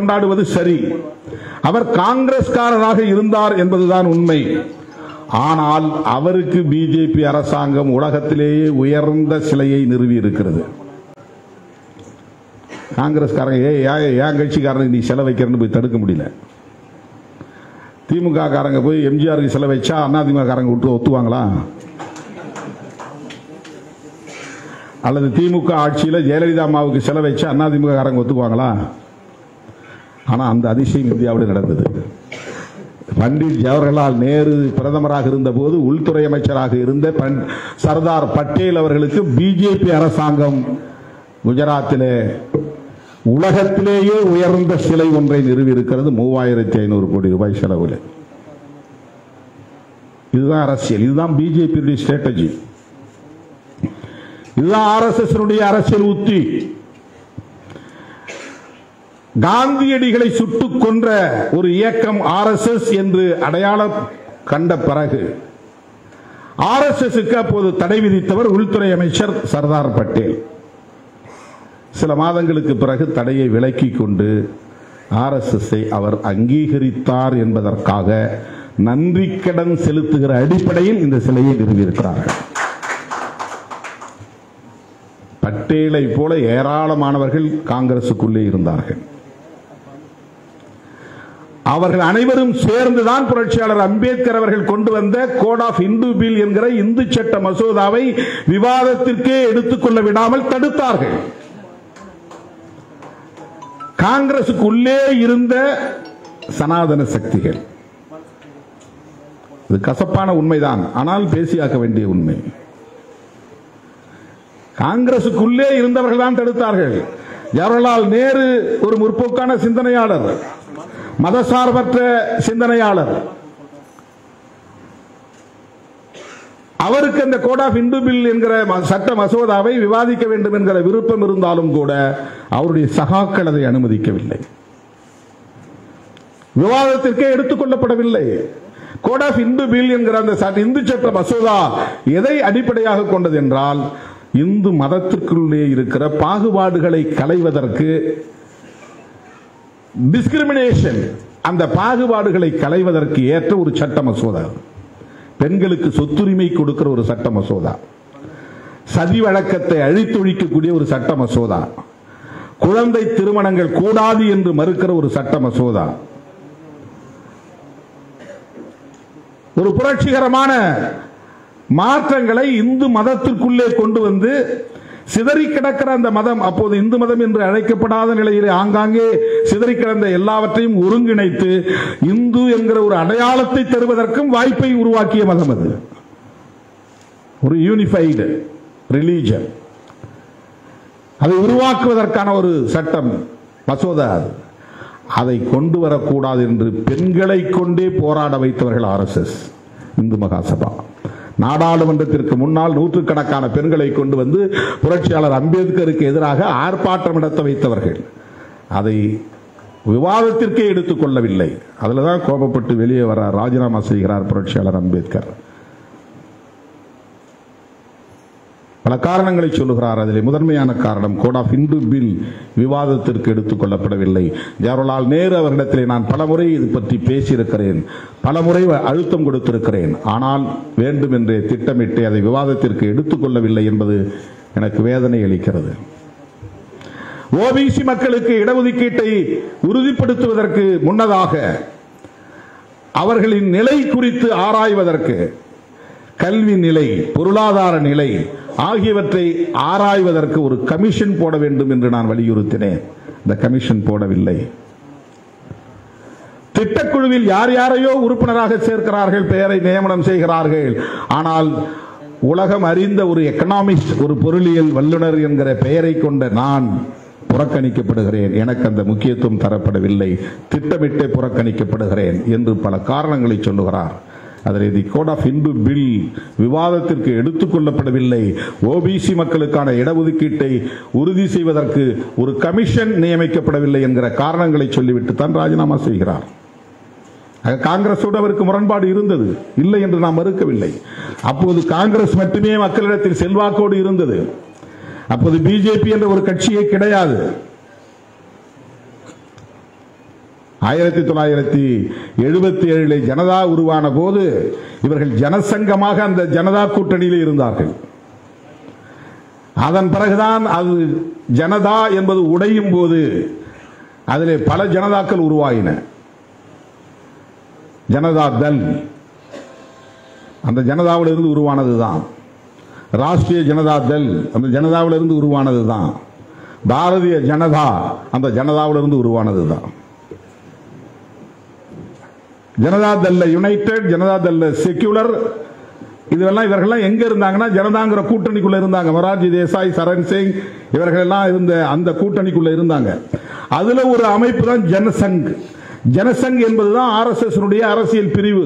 கொண்டாடுவது சரி. அவர் காங்கிரஸ்காரராக இருந்தார் என்பதுதான் உண்மை. ஆனால் அவருக்கு பிஜேபி அரசாங்கம் உலகத்திலேயே உயர்ந்த சிலையை நிறுவி இருக்கிறது. காங்கிரஸ்காரங்க ஏன் கட்சிக்காரனுக்கு நீ சிலை வைக்கிறன்னு போய் தடுக்க முடியல. திமுக காரங்க போய் எம்ஜிஆருக்கு சிலை வச்சா அதிமுக காரங்க விட்டு ஒத்துவாங்களா? அல்லது திமுக ஆட்சியில் ஜெயலலிதா அம்மாவுக்கு சிலை வச்சா அதிமுக காரங்க ஒத்துக்குவாங்களா? ஆனா அந்த அதிசயம் இந்தியாவில் நடந்தது. பண்டிட் ஜவஹர்லால் நேரு பிரதமராக இருந்த போது உள்துறை அமைச்சராக இருந்த சர்தார் பட்டேல் அவர்களுக்கு பிஜேபி அரசாங்கம் குஜராத்திலே உலகத்திலேயே உயர்ந்த சிலை ஒன்றை நிறுவி இருக்கிறது. 3500 கோடி ரூபாய் செலவில். இதுதான் அரசியல். இதுதான் பிஜேபி ஸ்ட்ராட்டஜி. இதுதான் RSS அரசியல் உத்தி. காந்தியடிகளை சுட்டுக் கொன்ற ஒரு இயக்கம் RSS என்று அடையாளம் கண்ட பிறகு RSSக்கு அப்போது தடை விதித்தவர் உள்துறை அமைச்சர் சர்தார் பட்டேல். சில மாதங்களுக்கு பிறகு தடையை விலக்கிக் கொண்டு RSSஐ அவர் அங்கீகரித்தார் என்பதற்காக நன்றி கடன் செலுத்துகிற அடிப்படையில் இந்த சிலையை நிறுவியிருக்கிறார்கள். பட்டேலை போல ஏராளமானவர்கள் காங்கிரசுக்குள்ளே இருந்தார்கள். அவர்கள் அனைவரும் சேர்ந்துதான் புரட்சியாளர் அம்பேத்கர் அவர்கள் கொண்டு வந்த கோட் ஆஃப் இந்து பில் என்கிற இந்து சட்ட மசோதாவை விவாதத்திற்கே எடுத்துக்கொள்ள விடாமல் தடுத்தார்கள். காங்கிரசுக்குள்ளே இருந்த சனாதன சக்திகள். இது கசப்பான உண்மைதான், ஆனால் பேசியாக்க வேண்டிய உண்மை. காங்கிரசுக்குள்ளே இருந்தவர்கள் தான் தடுத்தார்கள். ஜவஹர்லால் நேரு ஒரு முற்போக்கான சிந்தனையாளர், மதசார்பற்ற சிந்தனையாளர். அவருக்கு அந்த கோட் ஆஃப் இந்து பில் என்கிற சட்ட மசோதாவை விவாதிக்க வேண்டும் என்கிற விருப்பம் இருந்தாலும் கூட அவருடைய சகாக்கள் அதை அனுமதிக்கவில்லை. விவாதத்திற்கே எடுத்துக் கொள்ளப்படவில்லை. கோட் ஆஃப் இந்து பில் என்கிற அந்த இந்து சட்ட மசோதா எதை அடிப்படையாக கொண்டது என்றால், இந்து மதத்திற்குள்ளே இருக்கிற பாகுபாடுகளை களைவதற்கு, டிஸ்கிரிமினேஷன், அந்த பாகுபாடுகளை களைவதற்கு ஏற்ற ஒரு சட்ட மசோதா. பெண்களுக்கு சொத்துரிமை கொடுக்கிற ஒரு சட்ட மசோதா, சதி வழக்கத்தை அழித்தொழிக்கக்கூடிய ஒரு சட்ட மசோதா, குழந்தை திருமணங்கள் கூடாது என்று மறுக்கிற ஒரு சட்ட மசோதா, ஒரு புரட்சிகரமான மாற்றங்களை இந்து மதத்திற்குள்ளே கொண்டு வந்து சிதறி கிடக்கிற அந்த மதம், அப்போது இந்து மதம் என்று அழைக்கப்படாத நிலையிலே ஆங்காங்கே சிதறி கிடந்த எல்லாவற்றையும் ஒருங்கிணைத்து இந்து என்கிற ஒரு அடையாளத்தை தருவதற்கும் வாய்ப்பை உருவாக்கிய மதம் அது. ஒரு யூனிஃபைடு ரிலீஜன், அதை உருவாக்குவதற்கான ஒரு சட்டம் மசோதா. அதை கொண்டு வரக்கூடாது என்று பெண்களை கொண்டே போராட வைத்தவர்கள் RSS, இந்து மகாசபா. நாடாளுமன்றத்திற்கு முன்னால் நூற்றுக்கணக்கான பெண்களை கொண்டு வந்து புரட்சியாளர் அம்பேத்கருக்கு எதிராக ஆர்ப்பாட்டம் நடத்த வைத்தவர்கள். அதை விவாதத்திற்கே எடுத்துக் கொள்ளவில்லை. அதுலதான் கோபப்பட்டு வெளியே வர ராஜினாமா செய்கிறார் புரட்சியாளர் அம்பேத்கர். பல காரணங்களை சொல்லுகிறார். அதில் முதன்மையான காரணம் கோட் ஆஃப் இந்து பில் விவாதத்திற்கு எடுத்துக் கொள்ளப்படவில்லை. ஜவஹர்லால் நேரு அவர்களிடத்தில் நான் பலமுறை இது பற்றி பேசியிருக்கிறேன், பலமுறை அழுத்தம் கொடுத்திருக்கிறேன். ஆனால் வேண்டும் என்றே திட்டமிட்டு அதை விவாதத்திற்கு எடுத்துக் கொள்ளவில்லை என்பது எனக்கு வேதனை அளிக்கிறது. OBC மக்களுக்கு இடஒதுக்கீட்டை உறுதிப்படுத்துவதற்கு முன்னதாக அவர்களின் நிலை குறித்து ஆராய்வதற்கு, கல்வி நிலை, பொருளாதார நிலை ஆகியவற்றை ஆராய்வதற்கு ஒரு கமிஷன் போட வேண்டும் என்று நான் வலியுறுத்தினேன். இந்த கமிஷன் போடவில்லை. திட்டக்குழுவில் யார் யாரையோ உறுப்பினராக சேர்க்கிறார்கள், பெயரை நியமனம் செய்கிறார்கள். ஆனால் உலகம் அறிந்த ஒரு எக்கனாமிஸ்ட், ஒரு பொருளியல் வல்லுநர் என்கிற பெயரை கொண்ட நான் புறக்கணிக்கப்படுகிறேன். எனக்கு அந்த முக்கியத்துவம் தரப்படவில்லை, திட்டமிட்டே புறக்கணிக்கப்படுகிறேன் என்று பல காரணங்களை சொல்லுகிறார். அதில் தி கோட் ஆஃப் இந்து பில் விவாதத்திற்கு எடுத்துக் கொள்ளப்படவில்லை. OBC மக்களுக்கான இடஒதுக்கீட்டை உறுதி செய்வதற்கு ஒரு கமிஷன் நியமிக்கப்படவில்லை என்கிற காரணங்களை சொல்லிவிட்டு தான் ராஜினாமா செய்கிறார். காங்கிரஸோடு அவருக்கு முரண்பாடு இருந்தது, இல்லை என்று நாம் மறுக்கவில்லை. அப்போது காங்கிரஸ் மட்டுமே மக்களிடத்தில் செல்வாக்கோடு இருந்தது. அப்போது பிஜேபி என்ற ஒரு கட்சியே கிடையாது. 1977 ஜனதா உருவான போது இவர்கள் ஜனசங்கமாக அந்த ஜனதா கூட்டணியில் இருந்தார்கள். அதன் பிறகுதான் அது ஜனதா என்பது உடையும் போது அதிலே பல ஜனதாக்கள் உருவாயின. ஜனதா தள் அந்த ஜனதாவிலிருந்து உருவானதுதான். ராஷ்டிரிய ஜனதா தள் அந்த ஜனதாவிலிருந்து உருவானதுதான். பாரதிய ஜனதா அந்த ஜனதாவிலிருந்து உருவானதுதான். ஜனதா தள் யுனைடெட், ஜனதா தள் செக்யூலர், இதெல்லாம் இவர்கள்லாம் எங்க இருந்தாங்கன்னா ஜனதாங்கிற கூட்டணிக்குள்ள இருந்தாங்க. மொரார்ஜி தேசாய், சரண் சிங் இவர்கள் எல்லாம் இருந்த அந்த கூட்டணிக்குள்ள இருந்தாங்க. அதுல ஒரு அமைப்பு தான் ஜனசங். ஜனசங் என்பதுதான் RSS அரசியல் பிரிவு.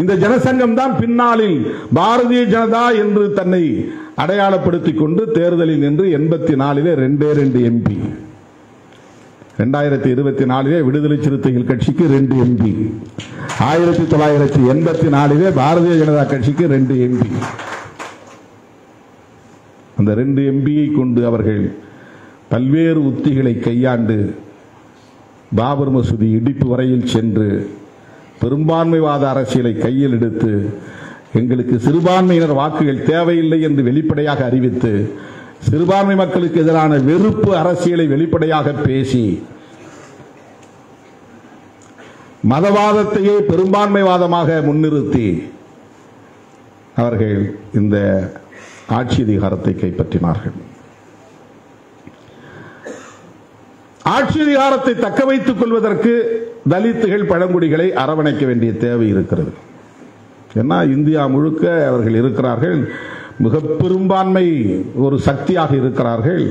இந்த ஜனசங்கம் தான் பின்னாளில் பாரதிய ஜனதா என்று தன்னை அடையாளப்படுத்திக் கொண்டு தேர்தலில் நின்று 84 2 MP, 2024 விடுதலை சிறுத்தைகள் கட்சிக்கு 2 MP, 1984 பாரதிய ஜனதா கட்சிக்கு 2 MP. அந்த 2 MPயை கொண்டு அவர்கள் பல்வேறு உத்திகளை கையாண்டு பாபர் மசூதி இடிப்பு வரையில் சென்று பெரும்பான்மைவாத அரசியலை கையில் எடுத்து எங்களுக்கு சிறுபான்மையினர் வாக்குகள் தேவையில்லை என்று வெளிப்படையாக அறிவித்து சிறுபான்மை மக்களுக்கு எதிரான வெறுப்பு அரசியலை வெளிப்படையாக பேசி மதவாதத்தையே பெரும்பான்மைவாதமாக முன்னிறுத்தி அவர்கள் இந்த ஆட்சி அதிகாரத்தை கைப்பற்றினார்கள். ஆட்சி அதிகாரத்தை தக்க வைத்துக் கொள்வதற்கு தலித்துகள், பழங்குடிகளை அரவணைக்க வேண்டிய தேவை இருக்கிறது. ஏன்னா இந்தியா முழுக்க அவர்கள் இருக்கிறார்கள், மிக பெரும்பான்மை ஒரு சக்தியாக இருக்கிறார்கள்.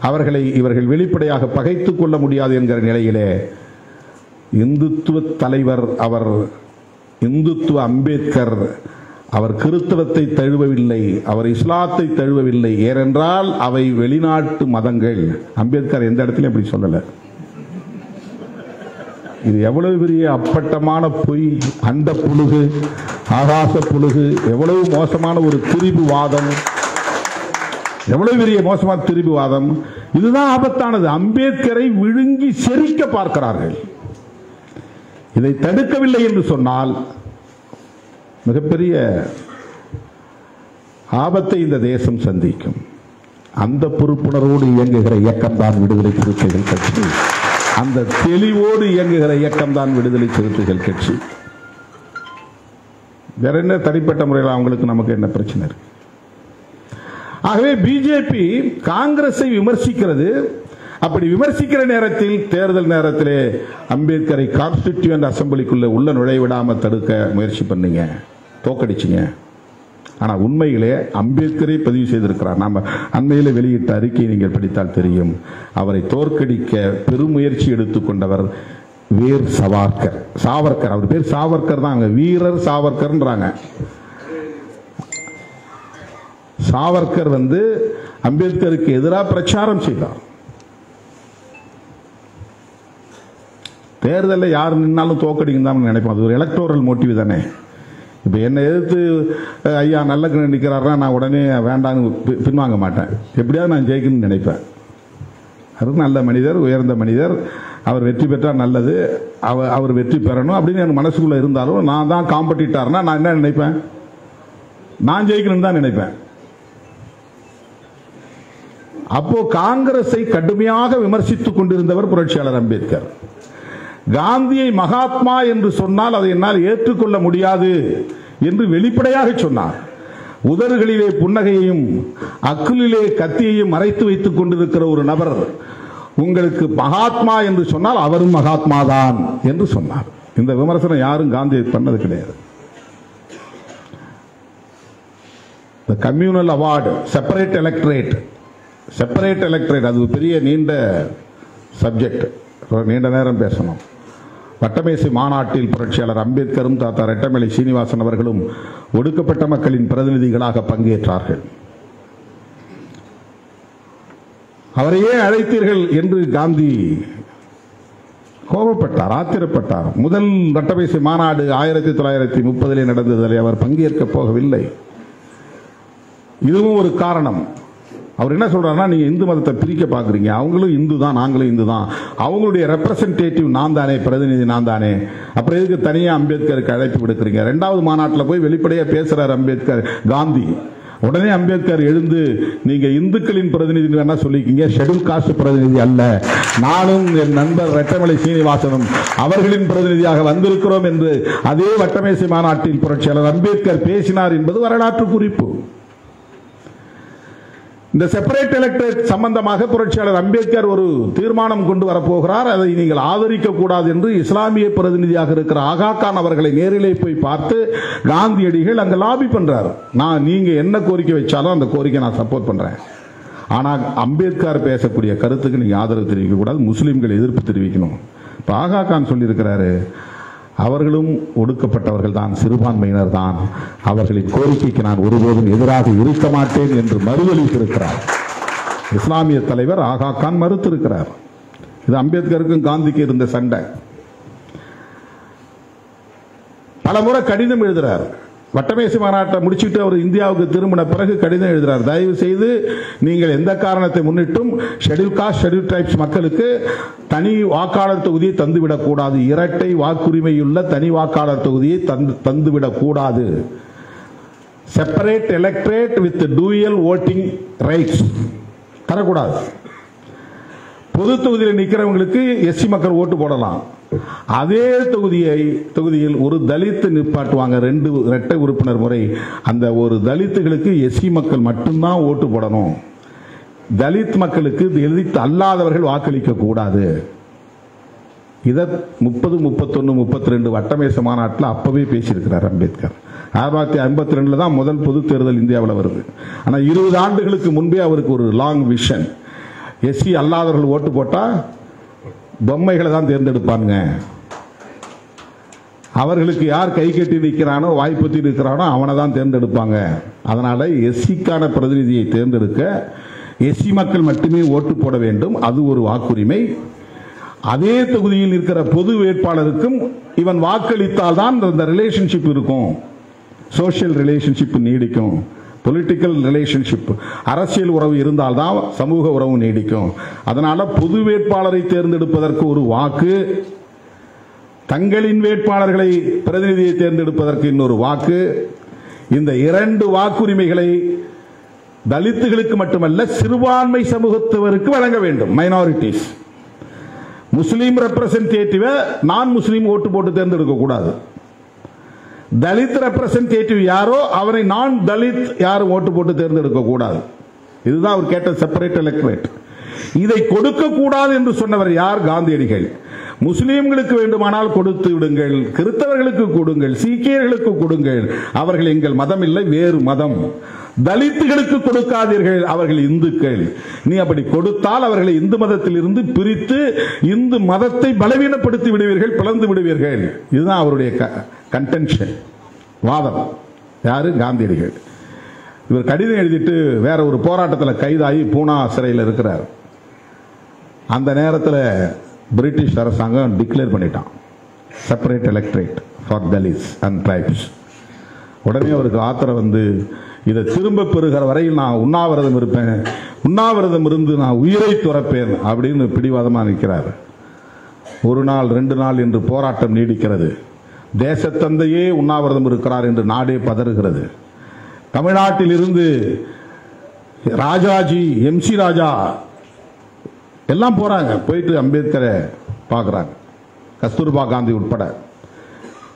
அவர்களை இவர்கள் வெளிப்படையாக பகைத்துக் கொள்ள முடியாது என்கிற நிலையிலே இந்துத்துவ தலைவர் அவர் இந்துத்துவ அம்பேத்கர் அவர் கிறிஸ்தவத்தை தழுவவில்லை, அவர் இஸ்லாத்தை தழுவவில்லை. ஏனென்றால் அவை வெளிநாட்டு மதங்கள். அம்பேத்கர் எந்த இடத்துலையும் அப்படி சொல்லல. இது எவ்வளவு பெரிய அப்பட்டமான பொய், அந்த புழுகு, ஆகாச புழுகு, எவ்வளவு மோசமான ஒரு திரிபுவாதம், எவ்வளவு பெரிய மோசமான திரிபுவாதம். இதுதான் ஆபத்தானது. அம்பேத்கரை விழுங்கி செரிக்க பார்க்கிறார்கள். இதை தடுக்கவில்லை என்று சொன்னால் மிகப்பெரிய ஆபத்தை இந்த தேசம் சந்திக்கும். அந்த பொறுப்புணர்வோடு இயங்குகிற இயக்கம் தான் விடுதலை சிறுத்தைகள் கட்சி. அந்த தெளிவோடு இயங்குகிற இயக்கம் தான் விடுதலை சிறுத்தைகள் கட்சி. வேற என்ன தனிப்பட்ட முறையில் அவங்களுக்கு நமக்கு என்ன பிரச்சனை இருக்கு? ஆகவே பிஜேபி காங்கிரஸை விமர்சிக்கிறது. அப்படி விமர்சிக்கிற நேரத்தில் தேர்தல் நேரத்திலே அம்பேத்கரை கான்ஸ்டிடியூயன்ட் அசம்பிளிக்குள்ள உள்ள நுழைவிடாம தடுக்க முயற்சி பண்ணீங்க, தோக்கடிச்சிங்க. ஆனா உண்மையிலே அம்பேத்கரை பதிவு செய்திருக்கிறார். நாம அண்மையிலே வெளியிட்ட அறிக்கையை நீங்கள் படித்தால் தெரியும். அவரை தோற்கடிக்க பெருமுயற்சி எடுத்துக்கொண்டவர் வீர் சவார்கர். சாவர்கர், அவர் பேர் சாவர்கர் தான், வீரர் சாவர்கர்ன்றாங்க. சாவர்கர் அம்பேத்கருக்கு எதிராக பிரச்சாரம் செய்தார். தேர்தலில் யார் நின்னாலும் தோக்கடிக்கும் தான் நினைப்போம். அது ஒரு எலக்டோரல் மோட்டிவ் தானே. இப்போ என்னை எதிர்த்து ஐயா நல்ல நிற்கிறாருன்னா நான் உடனே வேண்டான்னு பின்வாங்க மாட்டேன். எப்படியாவது நான் ஜெயிக்கணும்னு நினைப்பேன். அது நல்ல மனிதர், உயர்ந்த மனிதர், அவர் வெற்றி பெற்றால் நல்லது, அவர் வெற்றி பெறணும் அப்படின்னு எனக்கு மனசுக்குள்ள இருந்தாலும் நான் தான் காம்படிட்டார்னா நான் என்ன நினைப்பேன்? நான் ஜெயிக்கணும்னு தான் நினைப்பேன். அப்போ காங்கிரஸை கடுமையாக விமர்சித்துக் கொண்டிருந்தவர் புரட்சியாளர் அம்பேத்கர். காந்தியை மகாத்மா என்று சொன்னால் அதை என்னால் ஏற்றுக்கொள்ள முடியாது என்று வெளிப்படையாக சொன்னார். உதறுகளிலே புன்னகையையும் அக்குலிலே கத்தியையும் மறைத்து வைத்துக் கொண்டிருக்கிற ஒரு நபர் உங்களுக்கு மகாத்மா என்று சொன்னால் அவரும் மகாத்மா தான் என்று சொன்னார். இந்த விமர்சனம் யாரும் காந்தியை பண்ணது கிடையாது. கம்யூனல் அவார்டு, செப்பரேட் எலக்டரேட், அது பெரிய நீண்ட சப்ஜெக்ட், நீண்ட நேரம் பேசணும். வட்டமேசை மாநாட்டில் புரட்சியாளர் அம்பேத்கரும் தாத்தா ரெட்டமலை சீனிவாசன் அவர்களும் ஒடுக்கப்பட்ட மக்களின் பிரதிநிதிகளாக பங்கேற்றார்கள். அவரையே அழைத்தீர்கள் என்று காந்தி கோபப்பட்டார், ஆத்திரப்பட்டார். முதல் வட்டமேசை மாநாடு 1930 நடந்ததில் அவர் பங்கேற்க போகவில்லை. இதுவும் ஒரு காரணம். அவர் என்ன சொல்றாருன்னா, நீங்க இந்து மதத்தை பிரிக்க பாக்குறீங்க, அவங்களும் இந்து தான், நாங்களும் இந்து தான், அவங்களுடைய ரெப்ரசன்டேட்டிவ் நான் தானே, பிரதிநிதி நான் தானே, அப்புறம் எதுக்கு தனியா அம்பேத்கருக்கு அழைப்பு விடுக்கிறீங்க? ரெண்டாவது மாநாட்டில் போய் வெளிப்படையா பேசுறாரு அம்பேத்கர், காந்தி. உடனே அம்பேத்கர் எழுந்து, நீங்க இந்துக்களின் பிரதிநிதி வேணா சொல்லிக்கிங்க, ஷெட்யூல் காஸ்ட் பிரதிநிதி அல்ல, நானும் என் நண்பர் ரெட்டமலை சீனிவாசனும் அவர்களின் பிரதிநிதியாக வந்திருக்கிறோம் என்று அதே வட்டமேசை மாநாட்டில் புரட்சியாளர் அம்பேத்கர் பேசினார் என்பது வரலாற்று குறிப்பு. இந்த செப்பரேட் எலக்டரேட் சம்பந்தமாக புரட்சியாளர் அம்பேத்கர் ஒரு தீர்மானம் கொண்டு வரப்போகிறார். அதை நீங்கள் ஆதரிக்க கூடாது என்று இஸ்லாமிய பிரதிநிதியாக இருக்கிற ஆகா கான் அவர்களை நேரிலே போய் பார்த்து காந்தியடிகள் அங்க லாபி பண்றார். நீங்க என்ன கோரிக்கை வச்சாலும் அந்த கோரிக்கை நான் சப்போர்ட் பண்றேன், ஆனா அம்பேத்கர் பேசக்கூடிய கருத்துக்கு நீங்க ஆதரவு தெரிவிக்க கூடாது, முஸ்லிம்கள் எதிர்ப்பு தெரிவிக்கணும். இப்ப ஆகா கான் சொல்லி இருக்கிறாரு, அவர்களும் ஒடுக்கப்பட்டவர்கள் தான், சிறுபான்மையினர் தான், அவர்களின் கோரிக்கைக்கு நான் ஒருபோதும் எதிராக இருக்க மாட்டேன் என்று மறுதளித்திருக்கிறார். இஸ்லாமிய தலைவர் ஆகா கான் மறுத்திருக்கிறார். இது அம்பேத்கருக்கும் காந்திக்கு இருந்த சண்டை. பல முறை கடிதம் எழுதுறார். வட்டமேசை மாநாட்டை முடிச்சுட்டு அவர் இந்தியாவுக்கு திரும்பின பிறகு கடிதம் எழுதுறார், தயவு செய்து நீங்கள் எந்த காரணத்தை முன்னிட்டும் ஷெட்யூல் காஸ்ட் ஷெட்யூல் ட்ரைப்ஸ் மக்களுக்கு தனி வாக்காளர் தொகுதியை தந்துவிடக் கூடாது, இரட்டை வாக்குரிமையுள்ள தனி வாக்காளர் தொகுதியை தந்துவிடக் கூடாது, separate electorate with dual voting rights தரக்கூடாது. பொது தொகுதியில் நிற்கிறவங்களுக்கு எஸ்சி மக்கள் ஓட்டு போடலாம், அதே தொகுதியில் ஒரு தலித் நிப்பாட்டுவாங்க, 2 இரட்டை உறுப்பினர் முறை, அந்த ஒரு தலித்துகளுக்கு எஸ்சி மக்கள் மட்டும்தான் ஓட்டு போடணும், தலித் மக்களுக்கு தலித் அல்லாதவர்கள் வாக்களிக்க கூடாது. இதை 30, 31, 32 வட்டமேசை மாநாட்டில் அப்பவே பேசியிருக்கிறார் அம்பேத்கர். 1952 தான் முதல் பொது தேர்தல் இந்தியாவில் வருது. ஆனால் 20 ஆண்டுகளுக்கு முன்பே அவருக்கு ஒரு லாங் விஷன், எஸ்சி அல்லாதவர்கள் ஓட்டு போட்டா பொம்மைகளை தான் தேர்ந்தெடுப்பாங்க, அவர்களுக்கு யார் கை கட்டி நிற்கிறானோ வாய்ப்பத்தி இருக்கிறானோ அவனை தான் தேர்ந்தெடுப்பாங்க, அதனால எஸ்சிக்கான பிரதிநிதியை தேர்ந்தெடுக்க எஸ்சி மக்கள் மட்டுமே ஓட்டு போட வேண்டும், அது ஒரு வாக்குரிமை. அதே தொகுதியில் இருக்கிற பொது வேட்பாளருக்கும் இவன் வாக்களித்தால் தான் இந்த ரிலேஷன்ஷிப் இருக்கும், சோசியல் ரிலேஷன்ஷிப் நீடிக்கும், பொலிட்டிக்கல் ரிலேஷன்ஷிப் அரசியல் உறவு இருந்தால்தான் சமூக உறவு நீடிக்கும். அதனால பொது வேட்பாளரை தேர்ந்தெடுப்பதற்கு ஒரு வாக்கு, தங்களின் வேட்பாளர்களை பிரதிநிதியை தேர்ந்தெடுப்பதற்கு இன்னொரு வாக்கு, இந்த 2 வாக்குரிமைகளை தலித்துகளுக்கு மட்டுமல்ல சிறுபான்மை சமூகத்தவருக்கு வழங்க வேண்டும். மைனாரிட்டிஸ், முஸ்லீம் ரெப்ரசன்டேட்டிவ் நான் முஸ்லீம் ஓட்டு போட்டு தேர்ந்தெடுக்க கூடாது, தலித் ரெப்ரசன்டேட்டிவ் யாரோ அவரை நான் தலித் யாரும் ஓட்டு போட்டு தேர்ந்தெடுக்க கூடாது. இதுதான் அவர் கேட்ட செப்பரேட் எலக்டரேட். இதை கொடுக்க கூடாது என்று சொன்னவர் யார்? காந்தியடிகள். முஸ்லீம்களுக்கு வேண்டுமானால் கொடுத்து விடுங்கள், கிறிஸ்தவர்களுக்கு கொடுங்கள், சீக்கியர்களுக்கு கொடுங்கள், அவர்கள் எங்கள் மதம் இல்லை, வேறு மதம். தலித்துகளுக்கு கொடுக்காதீர்கள், அவர்கள் இந்துக்கள். நீ அப்படி கொடுத்தால் அவர்களை இந்து மதத்தில் இருந்து பிரித்து இந்து மதத்தை பலவீனப்படுத்தி விடுவீர்கள், பிளந்து விடுவீர்கள். இதுதான் அவருடைய கன்டென்ஷன், வாதம். யாரு? காந்தியடிகள். இவர் கடிதம் எழுதிட்டு வேற ஒரு போராட்டத்தில் கைதாகி பூனா சிறையில் இருக்கிறார். அந்த நேரத்தில் பிரிட்டிஷ் அரசாங்கம் டிக்ளேர் பண்ணிட்டான் separate electorate for Dalits and tribes. உடனே அவருக்கு ஆத்திரம் வந்து, இதை திரும்ப பெறுகிற வரையில் நான் உண்ணாவிரதம் இருப்பேன், உண்ணாவிரதம் இருந்து நான் உயிரை துறப்பேன் அப்படின்னு பிடிவாதமாக நிற்கிறார். 1 நாள் 2 நாள் என்று போராட்டம் நீடிக்கிறது. தேசத்தந்தையே உண்ணாவிரதம் இருக்கிறார் என்று நாடே பதறுகிறது. தமிழ்நாட்டில் இருந்து ராஜாஜி, MC ராஜா எல்லாம் போறாங்க, போயிட்டு அம்பேத்கரை பார்க்குறாங்க, கஸ்தூர்பா காந்தி உட்பட.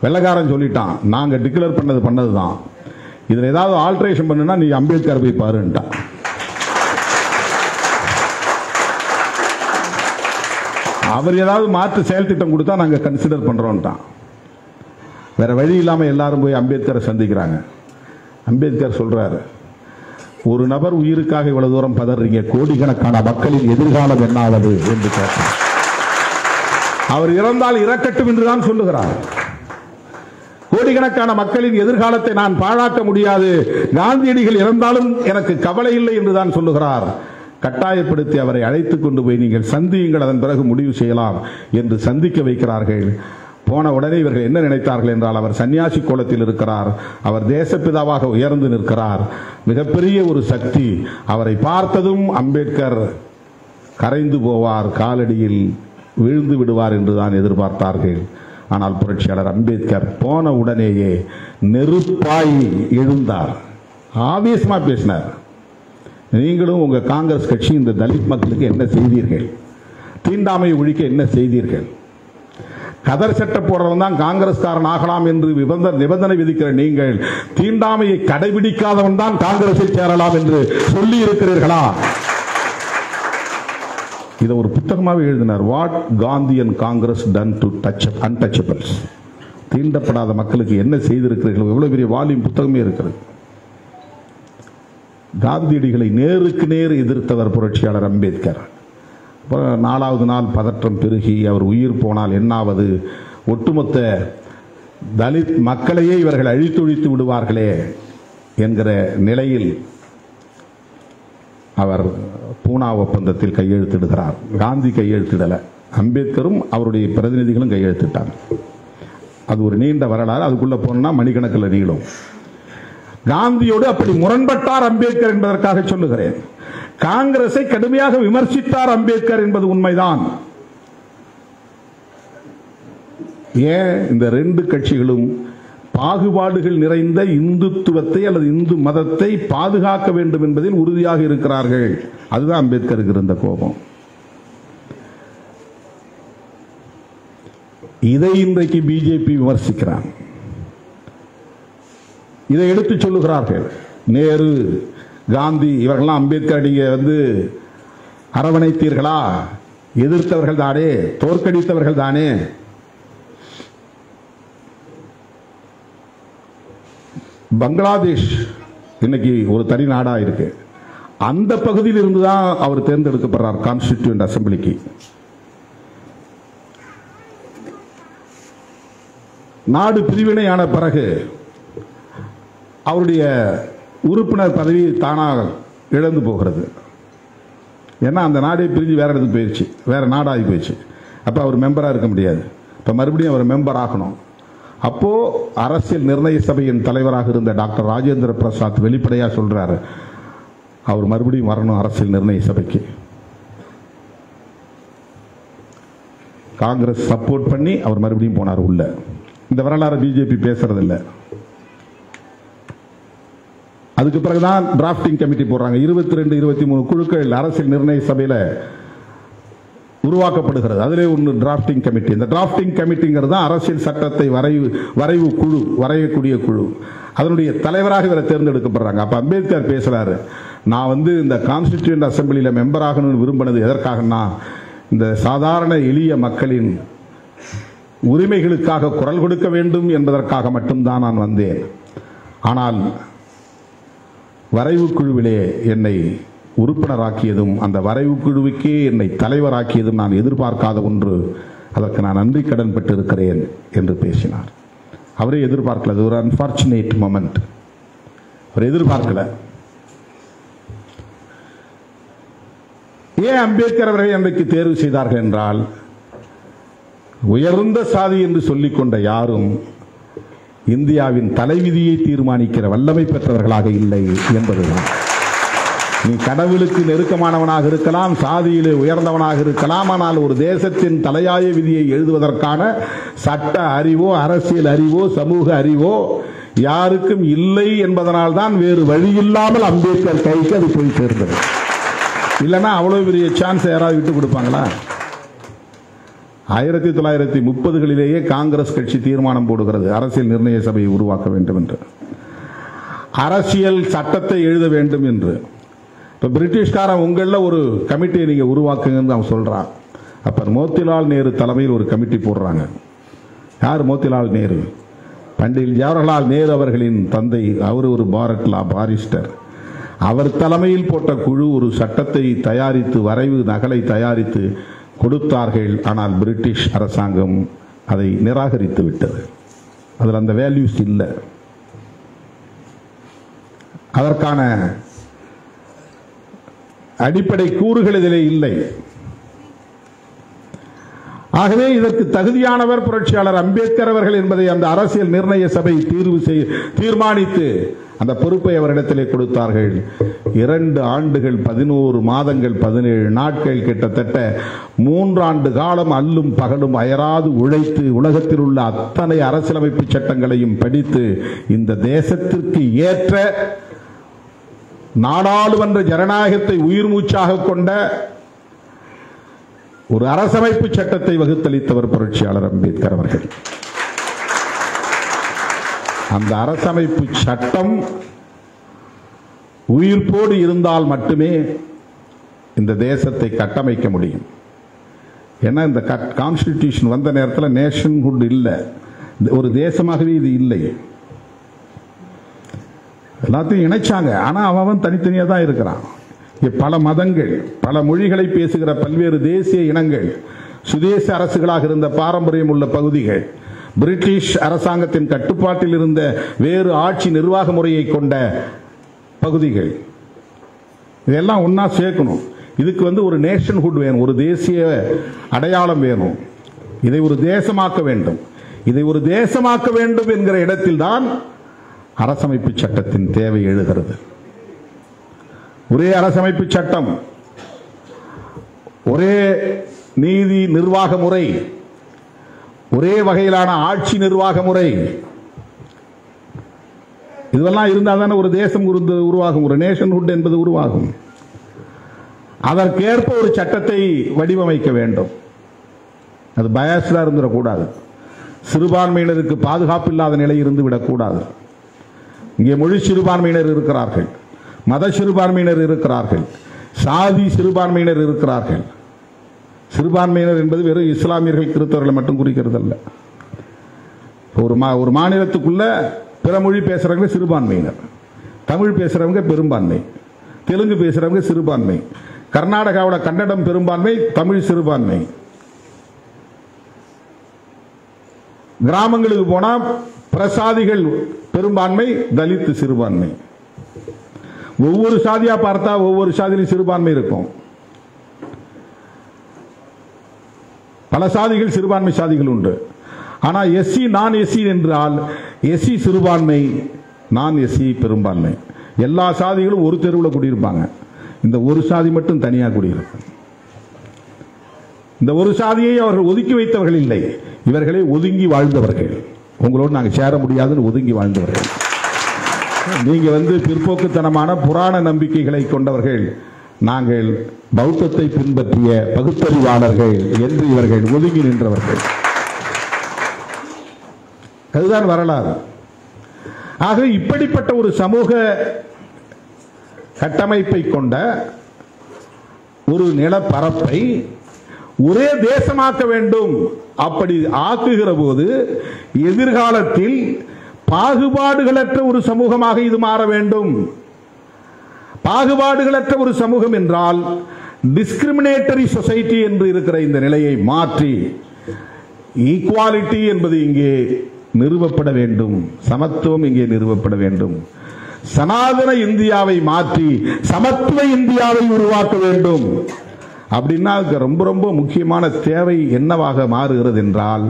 வெள்ளக்காரன் சொல்லிட்டான், நாங்கள் டிக்ளேர் பண்ணது தான், இதில் ஏதாவது ஆல்ட்ரேஷன் பண்ணுனா நீ அம்பேத்கர் போய் பாருன்ட்டான். அவர் ஏதாவது மாற்று செயல் திட்டம் கொடுத்தா நாங்கள் கன்சிடர் பண்றோம்ட்டான். வேற வழி இல்லாமல் எல்லாரும் போய் அம்பேத்கரை சந்திக்கிறாங்க. அம்பேத்கர் சொல்றாரு, ஒரு நபர் உயிருக்காக இவ்வளவு தூரம் பதறீங்க, கோடிக்கணக்கான மக்களின் எதிர்காலம் என்னாவது என்று கேட்டார். அவர் இறந்தால் இறக்கட்டும் என்றுதான் சொல்லுகிறார். கோடிக்கணக்கான மக்களின் எதிர்காலத்தை நான் பாழாக்க முடியாது, காந்தியடிகள் இறந்தாலும் எனக்கு கவலை இல்லை என்றுதான் சொல்லுகிறார். கட்டாயப்படுத்தி அவரை அழைத்துக் கொண்டு போய் நீங்கள் சந்தியுங்கள், அதன் பிறகு முடிவு செய்யலாம் என்று சந்திக்க வைக்கிறார்கள். போன உடனே இவர்கள் என்ன நினைத்தார்கள் என்றால், அவர் சன்னியாசி கோலத்தில் இருக்கிறார், அவர் தேசப்பிதாவாக உயர்ந்து நிற்கிறார், மிகப்பெரிய ஒரு சக்தி, அவரை பார்த்ததும் அம்பேத்கர் கரைந்து போவார், காலடியில் விழுந்து விடுவார் என்றுதான் எதிர்பார்த்தார்கள். ஆனால் புரட்சியாளர் அம்பேத்கர் போன உடனேயே நெருப்பாய் எழுந்தார், ஆவேசமா பேசினார். நீங்களும் உங்க காங்கிரஸ் கட்சி இந்த தலித் மக்களுக்கு என்ன செய்தீர்கள்? தீண்டாமை ஒழிக்க என்ன செய்தீர்கள்? கதர் சட்டை போடுறவன் தான் காங்கிரஸ்காரன் ஆகலாம் என்று நிபந்தனை விதிக்கிற நீங்கள் தீண்டாமையை கடைபிடிக்காதவன் தான் காங்கிரஸில் சேரலாம் என்று சொல்லி இருக்கிறீர்களா? இதை ஒரு புத்தகமாக எழுதினார். What Gandhi and Congress done to touch untouchables. தீண்டப்படாத மக்களுக்கு என்ன செய்திருக்கிறீர்கள்? எவ்வளவு பெரிய வால்யூம் புத்தகமே இருக்கிறது. காந்தியடிகளை நேருக்கு நேர் எதிர்த்தவர் புரட்சியாளர் அம்பேத்கர். 4வது நாள் பதற்றம் பெருகி அவர் உயிர் போனால் என்னாவது, ஒட்டுமொத்த தலித் மக்களையே இவர்கள் அழித்தொழித்து விடுவார்களே என்கிற நிலையில் அவர் பூனா ஒப்பந்தத்தில் கையெழுத்திடுகிறார். காந்தி கையெழுத்திடல, அம்பேத்கரும் அவருடைய பிரதிநிதிகளும் கையெழுத்திட்டார். அது ஒரு நீண்ட வரலாறு, அதுக்குள்ள போனா மணிக்கணக்கில் நீளும். காந்தியோடு அப்படி முரண்பட்டார் அம்பேத்கர் என்பதற்காக சொல்லுகிறேன். காங்கிரஸை கடுமையாக விமர்சித்தார் அம்பேத்கர் என்பது உண்மைதான். ஏன் இந்த ரெண்டு கட்சிகளும் பாகுபாடுகள் நிறைந்த இந்துத்துவத்தை அல்லது இந்து மதத்தை பாதுகாக்க வேண்டும் என்பதில் உறுதியாக இருக்கிறார்கள். அதுதான் அம்பேத்கருக்கு இருந்த கோபம். இதை இன்றைக்கு பிஜேபி விமர்சிக்கிறார். இதை எடுத்து சொல்லுகிறார்கள். நேரு, காந்தி இவர்கள்லாம் அம்பேத்கர் நீங்க அரவணைத்தீர்களா? எதிர்த்தவர்கள் தானே, தோற்கடித்தவர்கள் தானே. பங்களாதேஷ் இன்னைக்கு ஒரு தனி நாடா இருக்கு. அந்த பகுதியில் இருந்துதான் அவர் தேர்ந்தெடுக்கப்படுறார் கான்ஸ்டிடியூயன்ட் அசம்பிளிக்கு. நாடு பிரிவினையான பிறகு அவருடைய உறுப்பினர் பதவி தானாக இழந்து போகிறது. ஏன்னா அந்த நாடே பிரிஞ்சு வேற இடத்துக்கு போயிடுச்சு, வேற நாடாகி போயிடுச்சு. அப்போ அவர் மெம்பராக இருக்க முடியாது. இப்போ மறுபடியும் அவர் மெம்பர் ஆகணும். அப்போ அரசியல் நிர்ணய சபையின் தலைவராக இருந்த டாக்டர் ராஜேந்திர பிரசாத் வெளிப்படையாக சொல்றாரு, அவர் மறுபடியும் வரணும் அரசியல் நிர்ணய சபைக்கு. காங்கிரஸ் சப்போர்ட் பண்ணி அவர் மறுபடியும் போனார் உள்ள. இந்த வரலாறு பிஜேபி பேசுறது இல்லை. அதுக்கு பிறகுதான் டிராப்டிங் கமிட்டி போடுறாங்க. 22, 23 குழுக்கள் அரசியல் நிர்ணய சபையில் உருவாக்கப்படுகிறது. அதிலே ஒன்று டிராப்டிங் கமிட்டி. இந்த டிராப்டிங் கமிட்டிங்கிறது அரசியல் சட்டத்தை வரைவு குழு, வரையக்கூடிய குழு. அதனுடைய தலைவராக இவரை தேர்ந்தெடுக்கப்படுறாங்க. அப்ப அம்பேத்கர் பேசுறாரு, நான் இந்த கான்ஸ்டிடியூயன்ட் அசம்பிளியில மெம்பர் ஆகணும்னு விரும்பினது எதற்காகனா, இந்த சாதாரண எளிய மக்களின் உரிமைகளுக்காக குரல் கொடுக்க வேண்டும் என்பதற்காக மட்டும்தான் நான் வந்தேன். ஆனால் வரைவு குழுவிலே என்னை உறுப்பினராக்கியதும் அந்த வரைவு குழுவுக்கே என்னை தலைவராக்கியதும் நான் எதிர்பார்க்காத ஒன்று. அதற்கு நான் நன்றி கடன் பெற்றிருக்கிறேன் என்று பேசினார். அவரே எதிர்பார்க்கல. அது ஒரு அன்பார்ச்சுனேட் மொமெண்ட். அவர் எதிர்பார்க்கல. ஏன் அம்பேத்கர் அவரை அன்றைக்கு தேர்வு செய்தார்கள் என்றால், உயர்ந்த சாதி என்று சொல்லிக் கொண்ட யாரும் இந்தியாவின் தலைவிதியை தீர்மானிக்கிற வல்லமை பெற்றவர்களாக இல்லை என்பதுதான். நீ கடவுளுக்கு நெருக்கமானவனாக இருக்கலாம், சாதியிலே உயர்ந்தவனாக இருக்கலாம், ஆனால் ஒரு தேசத்தின் தலையாய விதியை எழுதுவதற்கான சட்ட அறிவோ, அரசியல் அறிவோ, சமூக அறிவோ யாருக்கும் இல்லை என்பதனால் தான் வேறு வழி இல்லாமல் அம்பேத்கர் கைக்கு அது போய் சேர்ந்தது. இல்லைன்னா அவ்வளவு பெரிய சான்ஸ் யாராவது விட்டு கொடுப்பாங்களா? 1930களிலேயே காங்கிரஸ் கட்சி தீர்மானம் போடுகிறது அரசியல் நிர்ணய சபையை உருவாக்க வேண்டும் என்று, அரசியல் சட்டத்தை எழுத வேண்டும் என்று. இப்ப பிரிட்டிஷ்காரன் உங்கள ஒரு கமிட்டியை நீங்க உருவாக்குங்கன்னு அவன் சொல்றான். அப்ப மோத்திலால் நேரு தலைமையில் ஒரு கமிட்டி போடுறாங்க. யார் மோத்திலால் நேரு? பண்டிட் ஜவஹர்லால் நேரு அவர்களின் தந்தை. அவர் ஒரு பாரிஸ்டர். அவர் தலைமையில் போட்ட குழு ஒரு சட்டத்தை தயாரித்து, வரைவு நகலை தயாரித்து கொடுத்தார்கள். ஆனால் பிரிட்டிஷ் அரசாங்கம் அதை நிராகரித்து விட்டது. அதில் அந்த வேல்யூஸ் இல்லை, அதற்கான அடிப்படை கூறுகள் இதிலே இல்லை. ஆகவே இதற்கு தகுதியானவர் புரட்சியாளர் அம்பேத்கர் அவர்கள் என்பதை அந்த அரசியல் நிர்ணய சபை தீர்மானித்து அந்த பொறுப்பை அவரிடத்திலே கொடுத்தார்கள். 2 ஆண்டுகள் 11 மாதங்கள் 17 நாட்கள், கிட்டத்தட்ட 3 ஆண்டு காலம் அல்லும் பகலும் அயராது உழைத்து உலகத்தில் உள்ள அத்தனை அரசியலமைப்பு சட்டங்களையும் படித்து இந்த தேசத்திற்கு ஏற்ற நாடாளுமன்ற ஜனநாயகத்தை உயிர் மூச்சாக கொண்ட ஒரு அரசமைப்பு சட்டத்தை வகுத்தளித்தவர் புரட்சியாளர் அம்பேத்கர் அவர்கள். அந்த அரசமைப்பு சட்டம் உயிர்ப்போடு இருந்தால் மட்டுமே இந்த தேசத்தை கட்டமைக்க முடியும். ஏன்னா இந்த கான்ஸ்டிடியூஷன் வந்த நேரத்தில் நேஷன்ஹுட் இல்லை, ஒரு தேசமாகவே இது இல்லை. எல்லாத்தையும் இணைச்சாங்க, ஆனா அவன் தனித்தனியாக தான் இருக்கிறான். பல மதங்கள், பல மொழிகளை பேசுகிற பல்வேறு தேசிய இனங்கள், சுதேச அரசுகளாக இருந்த பாரம்பரியம் உள்ள பகுதிகள், பிரிட்டிஷ் அரசாங்கத்தின் கட்டுப்பாட்டில் இருந்த வேறு ஆட்சி நிர்வாக முறையை கொண்ட பகுதிகள், இதெல்லாம் ஒன்னா சேர்க்கணும். இதுக்கு ஒரு நேஷன்ஹுட் வேணும், ஒரு தேசிய அடையாளம் வேணும். இதை ஒரு தேசமாக்க வேண்டும். இதை ஒரு தேசமாக்க வேண்டும் என்கிற இடத்தில் தான் அரசமைப்பு சட்டத்தின் தேவை எழுகிறது. ஒரே அரசமைப்பு சட்டம், ஒரே நீதி நிர்வாக முறை, ஒரே வகையிலான ஆட்சி நிர்வாக முறை, இதெல்லாம் இருந்தால் தானே ஒரு தேசம் உருவாகும், ஒரு நேஷன்ஹுட் என்பது உருவாகும். அதற்கேற்ப ஒரு சட்டத்தை வடிவமைக்க வேண்டும். அது பயாஸ்டா இருந்துடக்கூடாது. சிறுபான்மையினருக்கு பாதுகாப்பு இல்லாத நிலை இருந்து விடக்கூடாது. இங்கே மொழி சிறுபான்மையினர் இருக்கிறார்கள், மத சிறுபான்மையினர் இருக்கிறார்கள், சாதி சிறுபான்மையினர் இருக்கிறார்கள். சிறுபான்மையினர் என்பது வெறும் இஸ்லாமியர்கள் கிறிஸ்தவர்களை மட்டும் குறிக்கிறது அல்ல. ஒரு மாநிலத்துக்குள்ள பிற மொழி பேசுறவங்க சிறுபான்மையினர், தமிழ் பேசுறவங்க பெரும்பான்மை, தெலுங்கு பேசுறவங்க சிறுபான்மை, கர்நாடகாவோட கன்னடம் பெரும்பான்மை, தமிழ் சிறுபான்மை. கிராமங்களுக்கு போனா பிரசாதிகள் பெரும்பான்மை, தலித் சிறுபான்மை. ஒவ்வொரு சாதியா பார்த்தா ஒவ்வொரு சாதியிலும் சிறுபான்மை இருக்கும். பல சாதிகள் சிறுபான்மை சாதிகள் உண்டு. ஆனா எஸ்சி நான் எஸ்சி என்றால் எஸ்சி சிறுபான்மை, நான் எஸ்சி பெரும்பான்மை. எல்லா சாதிகளும் ஒரு தெருவில் குடியிருப்பாங்க. இந்த ஒரு சாதி மட்டும் தனியாக குடியிருக்கும். இந்த ஒரு சாதியை அவர்கள் ஒதுக்கி வைத்தவர்கள் இல்லை, இவர்களை ஒதுங்கி வாழ்ந்தவர்கள். உங்களோடு நாங்கள் சேர முடியாதுன்னு ஒதுங்கி வாழ்ந்தவர்கள். நீங்க பிற்போக்குத்தனமான புராண நம்பிக்கைகளை கொண்டவர்கள், நாங்கள் பௌத்தத்தை பின்பற்றிய பகுத்தறிவாளர்கள் என்று இவர்கள் ஒதுங்கி நின்றவர்கள். அதுதான் வரலாறு. ஆக இப்படிப்பட்ட ஒரு சமூக கட்டமைப்பை கொண்ட ஒரு நிலப்பரப்பை ஒரே தேசமாக்க வேண்டும். அப்படி ஆக்குகிற போது எதிர்காலத்தில் பாகுபாடுகளற்ற ஒரு சமூகமாக இது மாற வேண்டும். பாகுபாடுகளற்ற ஒரு சமூகம் என்றால் டிஸ்கிரிமினேட்டரி சொசைட்டி என்று இருக்கிற இந்த நிலையை மாற்றி ஈக்குவாலிட்டி என்பது இங்கே நிறுவப்பட வேண்டும், சமத்துவம் இங்கே நிறுவப்பட வேண்டும். சனாதன இந்தியாவை மாற்றி சமத்துவ இந்தியாவை உருவாக்க வேண்டும். அப்படின்னா ரொம்ப ரொம்ப முக்கியமான தேவை என்னவாக மாறுகிறது என்றால்,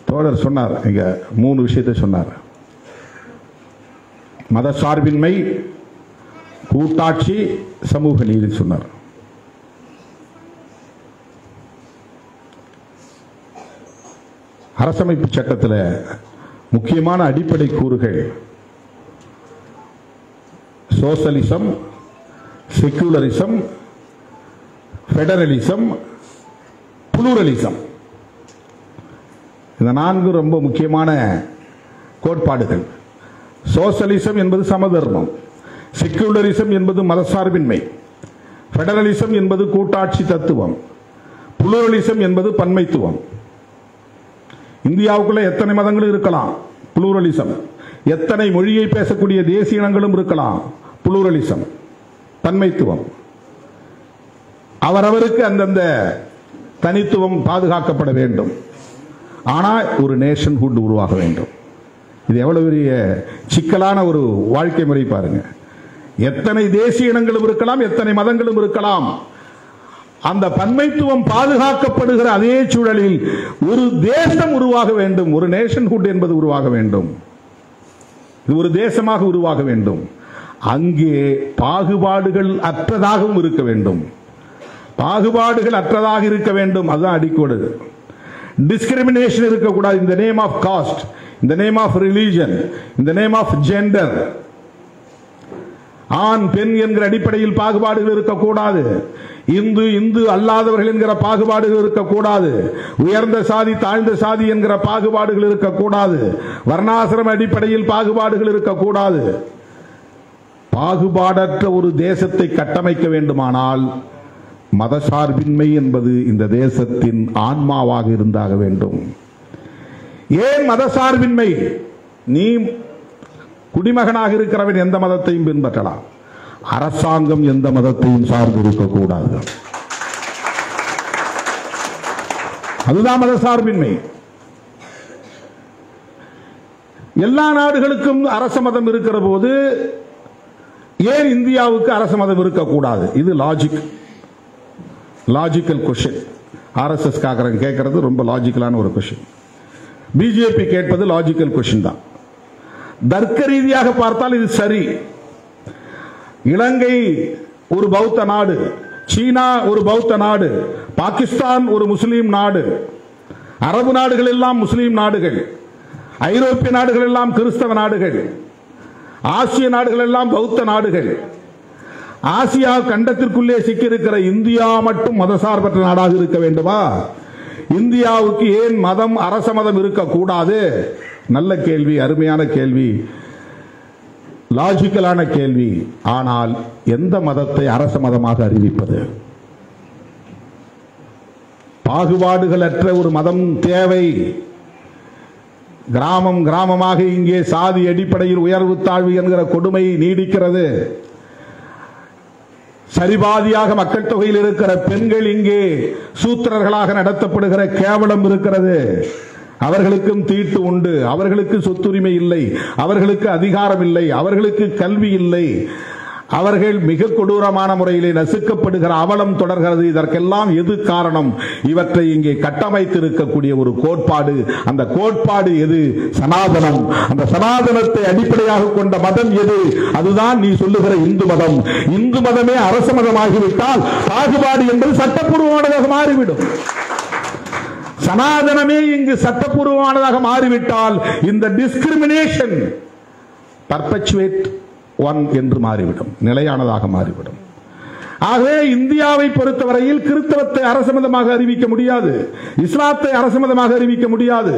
தோழர் சொன்னார், இங்க 3 விஷயத்தை சொன்னார். மத சார்பின்மை, கூட்டாட்சி, சமூக நீதி சொன்னார். அரசமைப்பு சட்டத்தில் முக்கியமான அடிப்படை கூறுகள் சோசலிசம், செக்குலரிசம், பெடரலிசம், புளூரலிசம். இந்த 4 ரொம்ப முக்கியமான கோட்பாடுகள். சோசலிசம் என்பது சமதர்மம், செக்குலரிசம் என்பது மதசார்பின்மை, பெடரலிசம் என்பது கூட்டாட்சி தத்துவம், புளூரலிசம் என்பது பன்மைத்துவம். இந்தியாவுக்குள்ள எத்தனை மதங்களும் இருக்கலாம், புளூரலிசம். எத்தனை மொழியை பேசக்கூடிய தேசிய இனங்களும் இருக்கலாம், புளூரலிசம், பன்மைத்துவம். அவரவருக்கு அந்தந்த தனித்துவம் பாதுகாக்கப்பட வேண்டும். ஆனால் ஒரு நேஷன்ஹுட் உருவாக வேண்டும். இது எவ்வளவு பெரிய சிக்கலான ஒரு வாழ்க்கை முறை பாருங்க. எத்தனை தேசிய இனங்களும் இருக்கலாம், எத்தனை மதங்களும் இருக்கலாம். அந்த பன்மைத்துவம் பாதுகாக்கப்படுகிற அதே சூழலில் ஒரு தேசம் உருவாக வேண்டும், ஒரு நேஷன்ஹுட் என்பது உருவாக வேண்டும், இது ஒரு தேசமாக உருவாக வேண்டும். அங்கே பாகுபாடுகள் அற்றதாகவும் இருக்க வேண்டும், பாகுபாடுகள் அற்றதாக இருக்க வேண்டும். அதுதான் அடிக்கோடு. டிஸ்கிரிமினேஷன் இருக்கக்கூடாது. இந்த நேம் ஆஃப் காஸ்ட், இந்த நேம் ஆஃப் ரிலீஜன், இந்த நேம் ஆஃப் ஜெண்டர், ஆண் பெண் என்கிற அடிப்படையில் பாகுபாடுகள் இருக்கக்கூடாது. இந்து இந்து அல்லாதவர்கள் என்கிற பாகுபாடுகள் இருக்கக்கூடாது. உயர்ந்த சாதி தாழ்ந்த சாதி என்கிற பாகுபாடுகள் இருக்கக்கூடாது. வர்ணாசிரம அடிப்படையில் பாகுபாடுகள் இருக்கக்கூடாது. பாகுபாடற்ற ஒரு தேசத்தை கட்டமைக்க வேண்டுமானால் மதசார்பின்மை என்பது இந்த தேசத்தின் ஆன்மாவாக இருந்தாக வேண்டும். ஏன் மதசார்பின்மை? நீ குடிமகனாக இருக்கிறவன் எந்த மதத்தையும் பின்பற்றலாம், அரசாங்கம் எந்த மதத்தையும் சார்ந்து இருக்கக்கூடாது. அதுதான் மதசார்பின்மை. எல்லா நாடுகளுக்கும் அரச மதம் இருக்கிற போது ஏன் இந்தியாவுக்கு அரச மதம் இருக்கக்கூடாது? இது லாஜிக்கல் கொஸ்டின். RSS கேட்கறது ரொம்ப லாஜிக்கலான ஒரு கொஸ்டின். பிஜேபி கேட்பது லாஜிக்கல் கொஸ்டின் தான். தர்க்க ரீதியாக பார்த்தால் இது சரி. இலங்கை ஒரு பௌத்த நாடு, சீனா ஒரு பௌத்த நாடு, பாகிஸ்தான் ஒரு முஸ்லீம் நாடு, அரபு நாடுகள் எல்லாம் முஸ்லீம் நாடுகள், ஐரோப்பிய நாடுகள் எல்லாம் கிறிஸ்தவ நாடுகள், ஆசிய நாடுகள் எல்லாம் பௌத்த நாடுகள். ஆசியா கண்டத்திற்குள்ளே சிக்கியிருக்கிற இந்தியா மட்டும் மதசார்பற்ற நாடாக இருக்க வேண்டுமா? இந்தியாவுக்கு ஏன் மதம் அரச மதம் இருக்கக்கூடாது? நல்ல கேள்வி, அருமையான கேள்வி, லாஜிக்கலான கேள்வி. ஆனால் எந்த மதத்தை அரச மதமாக அறிவிப்பது? பாகுபாடுகளற்ற ஒரு மதம் தேவை. கிராமம் கிராமமாக இங்கே சாதி அடிப்படையில் உயர்வு தாழ்வு என்கிற கொடுமை நீடிக்கிறது. சரிபாதியாக மக்கள் தொகையில் இருக்கிற பெண்கள் இங்கே சூத்திரர்களாக நடத்தப்படுகிற கேவலம் இருக்கிறது. அவர்களுக்கும் தீட்டு உண்டு, அவர்களுக்கு சொத்துரிமை இல்லை, அவர்களுக்கு அதிகாரம் இல்லை, அவர்களுக்கு கல்வி இல்லை, அவர்கள் மிக கொடூரமான முறையிலே நசுக்கப்படுகிற அவலம் தொடர்கிறது. இதற்கெல்லாம் எது காரணம்? இவற்றை இங்கே கட்டமைத்திருக்கக்கூடிய ஒரு கோட்பாடு. அந்த கோட்பாடு எது? சனாதனம். அந்த சனாதனத்தை அடிப்படையாக கொண்ட மதம் எது? அதுதான் நீ சொல்லுகிற இந்து மதம். இந்து மதமே அரச மதமாகிவிட்டால் பாகுபாடு என்பது சட்டப்பூர்வமானதாக மாறிவிடும். சனாதனமே இங்கு சட்டப்பூர்வமானதாக மாறிவிட்டால் இந்த டிஸ்கிரிமினேஷன் பர்பச்சுவேட் ஒன் என்று மாறிவிடும், நிலையானதாக மாறிவிடும். ஆகவே இந்தியாவை பொறுத்தவரையில் கிறிஸ்தவத்தை அரச மதமாக அறிவிக்க முடியாது, இஸ்லாத்தை அரச மதமாக அறிவிக்க முடியாது,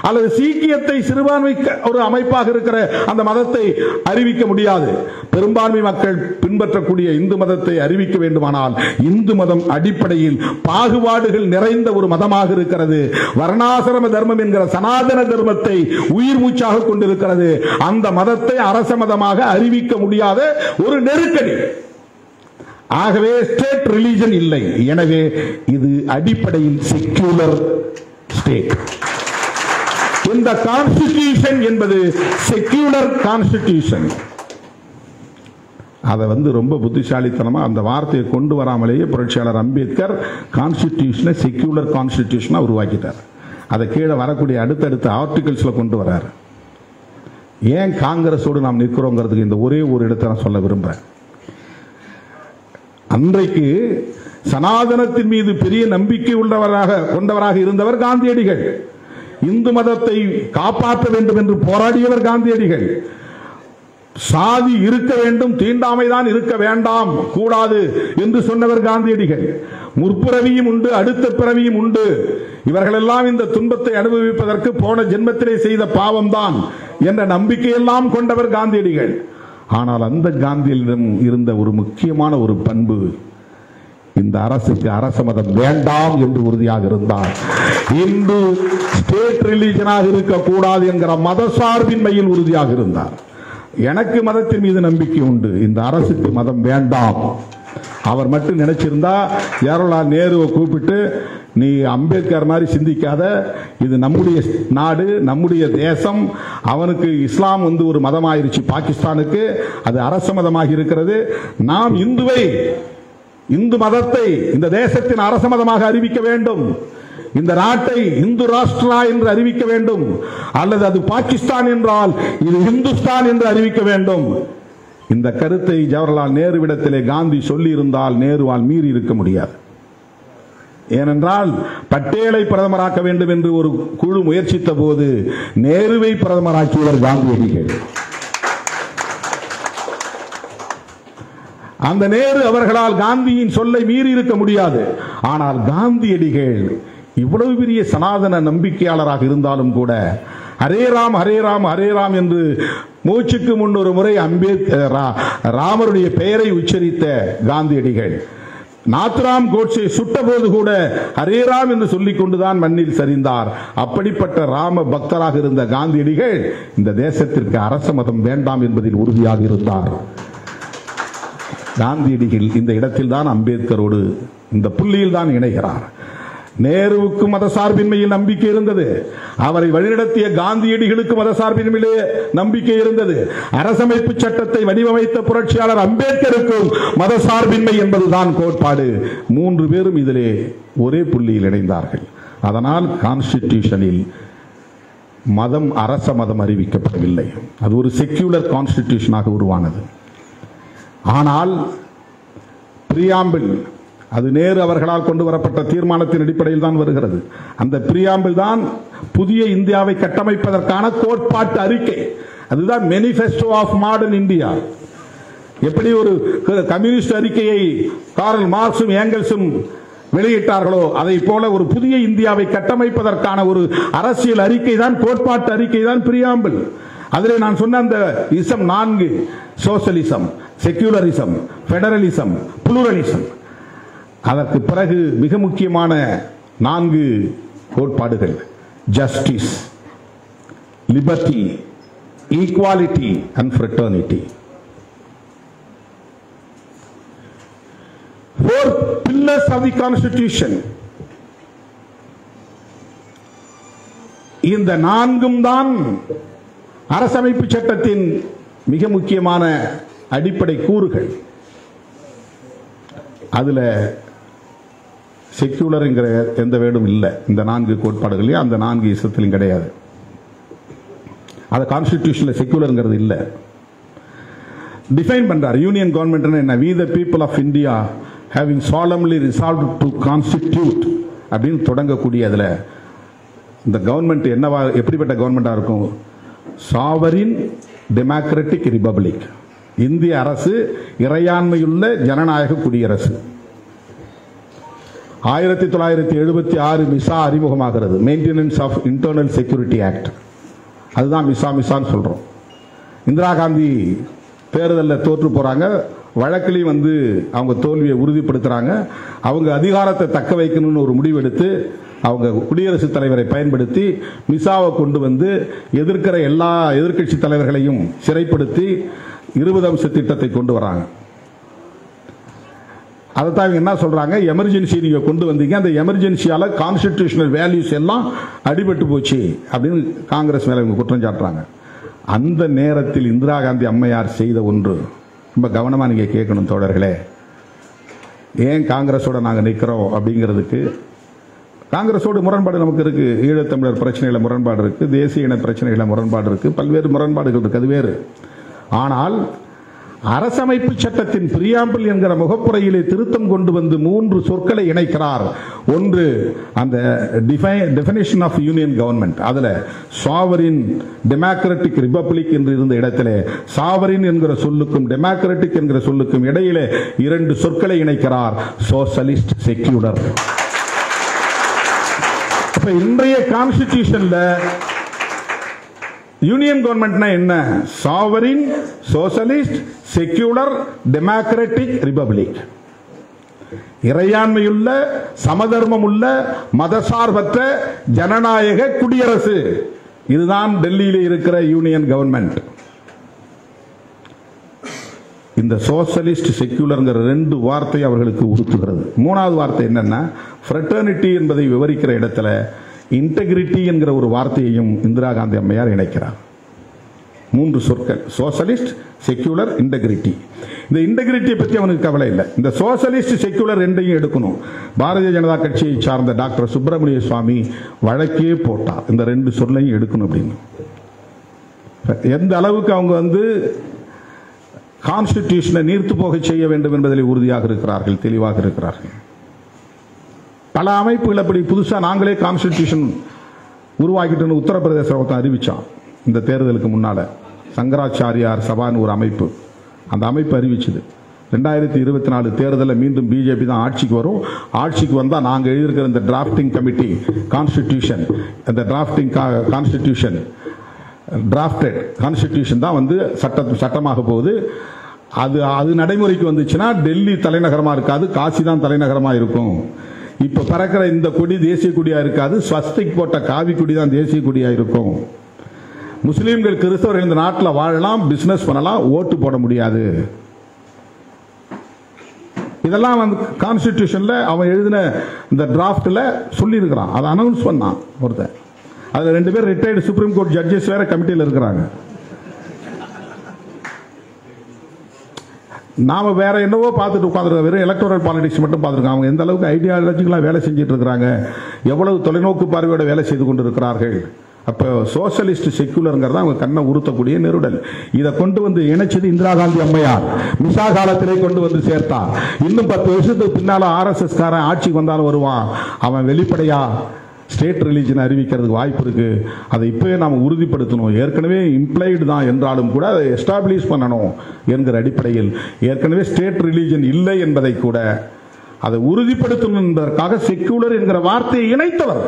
அல்லது சீக்கியத்தை சிறுபான்மை ஒரு அமைப்பாக இருக்கிற அந்த மதத்தை அறிவிக்க முடியாது. பெரும்பான்மை மக்கள் பின்பற்றக்கூடிய இந்து மதத்தை அறிவிக்க வேண்டுமானால் இந்து மதம் அடிப்படையில் பாகுபாடுகள் நிறைந்த ஒரு மதமாக இருக்கிறது. வர்ணாசிரம தர்மம் என்கிற சனாதன தர்மத்தை உயிர் மூச்சாக கொண்டிருக்கிறது. அந்த மதத்தை அரச மதமாக அறிவிக்க முடியாத ஒரு நெருக்கடி. ஆகவே ஸ்டேட் ரிலிஜன் இல்லை. எனவே இது அடிப்படையில் செக்யூலர் ஸ்டேட். இந்த கான்ஸ்டிடியூஷன் என்பது செக்யூலர் கான்ஸ்டிடியூஷன். அதை ரொம்ப புத்திசாலித்தனமா அந்த வார்த்தையை கொண்டு வராமலேயே புரட்சியாளர் அம்பேத்கர் கான்ஸ்டிடியூஷனை செக்யூலர் கான்ஸ்டிடியூஷனா உருவாக்கிட்டார். அதை கீழே வரக்கூடிய அடுத்தடுத்த ஆர்டிகல்ஸ்ல கொண்டு வரார். ஏன் காங்கிரஸோடு நாம் நிற்கிறோங்கிறதுக்கு இந்த ஒரே ஒரு இடத்தை நான் சொல்ல விரும்புறேன். அன்றைக்கு சனாதனத்தின் மீது பெரிய நம்பிக்கை கொண்டவராக இருந்தவர் காந்தியடிகள். இந்து மதத்தை காப்பாற்ற வேண்டும் என்று போராடியவர் காந்தியடிகள். சாதி இருக்க வேண்டும், தீண்டாமைதான் இருக்க வேண்டாம், கூடாது என்று சொன்னவர் காந்தியடிகள். முற்பிறவியும் உண்டு, அடுத்த பிறவியும் உண்டு, இவர்களெல்லாம் இந்த துன்பத்தை அனுபவிப்பதற்கு போன ஜென்மத்திலே செய்த பாவம்தான் என்ற நம்பிக்கையெல்லாம் கொண்டவர் காந்தியடிகள். ஆனால் அந்த காந்தியிடம் இருந்த ஒரு முக்கியமான ஒரு பண்பு, இந்த அரசுக்கு அரச மதம் வேண்டாம் என்று உறுதியாக இருந்தார். இந்து ஸ்டேட் ரிலிஜனாக இருக்கக்கூடாது என்கிற மதசார்பின்மையில் உறுதியாக இருந்தார். எனக்கு மதத்தின் மீது நம்பிக்கை உண்டு, இந்த அரசுக்கு மதம் வேண்டாம். அவர் மட்டும் நினைச்சிருந்தா ஜவஹர்லால் நேருவை கூப்பிட்டு, நீ அம்பேத்கர் மாதிரி சிந்திக்காத, இது நம்முடைய நாடு, நம்முடைய தேசம், அவனுக்கு இஸ்லாம் ஒரு மதமாயிருச்சு, பாகிஸ்தானுக்கு அது அரச மதமாக இருக்கிறது, நாம் இந்துவை இந்து மதத்தை இந்த தேசத்தின் அரச மதமாக அறிவிக்க வேண்டும், இந்த நாட்டை இந்து ராஷ்டிரா என்று அறிவிக்க வேண்டும், அல்லது அது பாகிஸ்தான் என்றால் இது இந்துஸ்தான் என்று அறிவிக்க வேண்டும். இந்த கருத்தை ஜவஹர்லால் நேருவிடத்திலே காந்தி சொல்லி இருந்தால் நேருவால் மீறி இருக்க முடியாது. ஏனென்றால் பட்டேலை பிரதமராக்க வேண்டும் என்று ஒரு குழு முயற்சித்த போது நேருவை பிரதமராக்கியவர் காந்தியடிகள். அந்த நேரு அவர்களால் காந்தியின் சொல்லை மீறி இருக்க முடியாது. ஆனால் காந்தியடிகள் இவ்வளவு பெரிய சனாதன நம்பிக்கையாளராக இருந்தாலும் கூட ஹரே ராம் ஹரே ராம் ஹரே ராம் என்று மூச்சுக்கு முன்னொரு முறை ராமருடைய பெயரை உச்சரித்த காந்தியடிகள் நாத்துராம் கோட்சே சுட்ட போது கூட ஹரே ராம் என்று சொல்லிக் கொண்டுதான் மண்ணில் சரிந்தார். அப்படிப்பட்ட ராம பக்தராக இருந்த காந்தியடிகள் இந்த தேசத்திற்கு அரச மதம் வேண்டாம் என்பதில் உறுதியாக இருந்தார். காந்தியடிகள் இந்த இடத்தில் தான் அம்பேத்கரோடு இந்த புள்ளியில் தான் இணைகிறார். நேருவுக்கு மதசார்பின்மையில் நம்பிக்கை இருந்தது, அவரை வழிநடத்திய காந்தியடிகளுக்கு மதசார்பின்மையிலே நம்பிக்கை இருந்தது. அரசமைப்பு சட்டத்தை வடிவமைத்த புரட்சியாளர் அம்பேத்கருக்கும் மதசார்பின்மை என்பதுதான் கோட்பாடு. மூன்று பேரும் இதிலே ஒரே புள்ளியில் இணைந்தார்கள். அதனால் கான்ஸ்டிடியூஷனில் மதம் அரச மதம் அறிவிக்கப்படவில்லை. அது ஒரு செக்யூலர் கான்ஸ்டிடியூஷனாக உருவானது. ஆனால் பிரியாம்பிள் அது நேரு அவர்களால் கொண்டு வரப்பட்ட தீர்மானத்தின் அடிப்படையில் தான் வருகிறது. அந்த பிரியாம்பிள் தான் புதிய இந்தியாவை கட்டமைப்பதற்கான கோட்பாட்டு அறிக்கை. அதுதான் மேனிஃபெஸ்டோ ஆஃப் மாடர்ன் இந்தியா. எப்படி ஒரு கம்யூனிஸ்ட் அறிக்கையை கார்ல் மார்க்சும் ஏங்கல்ஸும் வெளியிட்டார்களோ அதை போல ஒரு புதிய இந்தியாவை கட்டமைப்பதற்கான ஒரு அரசியல் அறிக்கை தான், கோட்பாட்டு அறிக்கை தான் பிரியாம்பிள். அதில் நான் சொன்ன அந்த இசம் 4: சோசலிசம், செக்யூலரிசம், பெடரலிசம், புளூரலிசம். அதற்கு பிறகு மிக முக்கியமான 4 கோட்பாடுகள்: justice, liberty, equality and fraternity. 4 pillars of the Constitution. இந்த 4ம் தான் அரசமைப்பு சட்டத்தின் மிக முக்கியமான அடிப்படை கூறுகள். அதுல செக்யூலர் என்கிற எந்த வேர்டும் இல்லை இந்த 4 கோட்பாடுகளையும், அந்த 4 இசத்திலும் கிடையாது. அது கான்ஸ்டிடியூஷன்ல செக்யூலர்ங்கிறது இல்லை. டிஃபைன் பண்றார் யூனியன் கவர்மெண்ட் என்ன. we the people of India having solemnly resolved to constitute அப்படின்னு தொடங்கக்கூடிய அதுல இந்த கவர்மெண்ட் என்னவா, எப்படிப்பட்ட கவர்மெண்டா இருக்கும்? Sovereign democratic republic. இந்திய அரசு இறையாண்மையுள்ள ஜனநாயக குடியரசு. 1976 மிசா அறிமுகமாகிறது, maintenance of internal security act. அதுதான் மிசான்னு சொல்றோம். இந்திரா காந்தி தேர்தலில் தோற்று போறாங்க, வழக்கிலையும் அவங்க தோல்வியை உறுதிப்படுத்துறாங்க. அவங்க அதிகாரத்தை தக்க வைக்கணும்னு ஒரு முடிவெடுத்து அவங்க குடியரசுத் தலைவரை பயன்படுத்தி மிசாவை கொண்டு எதிர்க்கிற எல்லா எதிர்க்கட்சி தலைவர்களையும் சிறைப்படுத்தி 20 அம்ச திட்டத்தை கொண்டு வராங்க. அதைத்தான் என்ன சொல்றாங்க, எமர்ஜென்சி நீங்க கொண்டு வந்தீங்க, அந்த எமர்ஜென்சியால கான்ஸ்டிடியூஷனல் வேல்யூஸ் எல்லாம் அடிபட்டு போச்சு அப்படின்னு காங்கிரஸ் மேல இவங்க குற்றம் சாட்டுறாங்க. அந்த நேரத்தில் இந்திரா காந்தி அம்மையார் செய்த ஒன்று ரொம்ப கவனமா நீங்க கேட்கணும் தோழர்களே. ஏன் காங்கிரஸோட நாங்க நிற்கிறோம் அப்படிங்கிறதுக்கு, காங்கிரஸோடு முரண்பாடு நமக்கு இருக்கு. ஈழத்தமிழர் பிரச்சனைகளை முரண்பாடு இருக்கு, தேசிய இன பிரச்சனைகளை முரண்பாடு இருக்கு, பல்வேறு முரண்பாடுகள் இருக்கு, அது வேறு. ஆனால் அரசமைப்பு சட்டத்தின் பிரியாம்பிள் என்கிற முகப்புரையிலே திருத்தம் கொண்டு 3 சொற்களை இணைக்கிறார். ஒன்று அந்த டெஃபினிஷன் ஆஃப் யூனியன் கவர்மெண்ட், அதுல சாவரின் டெமோக்ராட்டிக் ரிபப்ளிக் என்று இருந்த இடத்திலே சாவரின் என்கிற சொல்லுக்கும் டெமோக்ராட்டிக் என்கிற சொல்லுக்கும் இடையிலே 2 சொற்களை இணைக்கிறார், சோசலிஸ்ட், செக்யூலர். இன்றைய கான்ஸ்டிடியூஷன்ல யூனியன் கவர்மெண்ட்னா என்ன? Sovereign, socialist, secular, democratic republic. இறையாண்மையுள்ள, சமதர்மம் உள்ள, மதசார்பற்ற ஜனநாயக குடியரசு. இதுதான் டெல்லியில் இருக்கிற யூனியன் கவர்மெண்ட். இந்த சோசலிஸ்ட், செக்யூலர்ங்கிற 2 வார்த்தை அவர்களுக்கு உறுத்துகிறது. 3வது வார்த்தை என்னன்னா, ஃப்ரெட்டர்னிட்டி என்பதை விவரிக்கிற இடத்துல இன்டெகிரிட்டி என்கிற ஒரு வார்த்தையையும் இந்திரா காந்தி அம்மையார் இணைக்கிறார். 3 சொற்கள்: சோசலிஸ்ட், செக்யூலர், இன்டெகிரிட்டி. இந்த இன்டெகிரிட்டியை பற்றி அவனுக்கு கவலை இல்லை. இந்த சோசலிஸ்ட், செக்யூலர் ரெண்டையும் எடுக்கணும். பாரதிய ஜனதா கட்சியை சார்ந்த டாக்டர் சுப்பிரமணிய சுவாமி வழக்கே போட்டார், இந்த 2 சொல்லையும் எடுக்கணும் அப்படின்னு. எந்த அளவுக்கு அவங்க கான்ஸ்டிடியூஷனை நீர்த்து போக செய்ய வேண்டும் என்பதில் உறுதியாக இருக்கிறார்கள், தெளிவாக இருக்கிறார்கள். பல அமைப்புகள் அப்படி புதுசாக நாங்களே கான்ஸ்டிடியூஷன் உருவாக்கிட்டு உத்தரப்பிரதேசத்தை அறிவிச்சான். இந்த தேர்தலுக்கு முன்னால சங்கராச்சாரியார் சபான்னு ஒரு அமைப்பு, அந்த அமைப்பு அறிவிச்சது 2024 தேர்தலில் மீண்டும் பிஜேபி தான் ஆட்சிக்கு வரும். ஆட்சிக்கு வந்தால் நாங்கள் எழுதியிருக்கிற இந்த டிராஃப்டிங் கமிட்டி கான்ஸ்டிடியூஷன், அந்த டிராஃப்டிங் கான்ஸ்டிடியூஷன் டிராஃப்டட் கான்ஸ்டிடியூஷன் தான் சட்டமாக போகுது. அது நடைமுறைக்கு வந்துச்சுன்னா டெல்லி தலைநகரமாக இருக்காது, காசி தான் தலைநகரமாக இருக்கும். இப்போ பறக்கிற இந்த கொடி தேசிய கொடியாக இருக்காது, ஸ்வஸ்திக் போட்ட காவி கொடி தான் தேசிய கொடியாக இருக்கும். முஸ்லீம்கள், கிறிஸ்தவர்கள் இந்த நாட்டில் வாழலாம், பிசினஸ் பண்ணலாம், ஓட்டு போட முடியாது. இதெல்லாம் கான்ஸ்டிடியூஷன்ல அவன் எழுதின இந்த டிராஃப்ட்ல சொல்லி இருக்கிறான். அதை அனௌன்ஸ் பண்ணான் ஒருத்தன். அதுல 2 பேர் ரிட்டையர்டு சுப்ரீம் கோர்ட் ஜட்ஜஸ் வேற கமிட்டியில் இருக்கிறாங்க. நாம வேற என்னவோ பார்த்துட்டு உட்காந்துருக்கோம், வெறும் எலக்டோரல் பாலிடிக்ஸ் மட்டும் பார்த்துருக்கோம். அவங்க எந்த அளவுக்கு ஐடியாலஜிக்கலா வேலை செஞ்சுட்டு இருக்கிறாங்க, எவ்வளவு தொலைநோக்கு பார்வையோட வேலை செய்து கொண்டு இருக்கிறார்கள். அப்போ சோசலிஸ்ட், செக்யூலருங்கிறத அவங்க கண்ணை உறுத்தக்கூடிய நெருடல். இதை கொண்டு இணைச்சது இந்திரா காந்தி அம்மையார். மிசா காலத்திலே கொண்டு சேர்த்தார். இன்னும் 10 வருஷத்துக்கு பின்னால RSS காரன் ஆட்சிக்கு வந்தாலும் வருவான். அவன் வெளிப்படையா ஸ்டேட் ரிலீஜன் அறிவிக்கிறதுக்கு வாய்ப்பு இருக்கு. அதை இப்பவே நாம் உறுதிப்படுத்தணும். ஏற்கனவே இம்ப்ளைடு தான் என்றாலும் கூட அதை எஸ்டாப்ளிஷ் பண்ணணும் என்கிற அடிப்படையில் ஏற்கனவே ஸ்டேட் ரிலீஜன் இல்லை என்பதை கூட அதை உறுதிப்படுத்தணும் என்பதற்காக செக்யூலர் என்கிற வார்த்தையை இணைத்தவர்.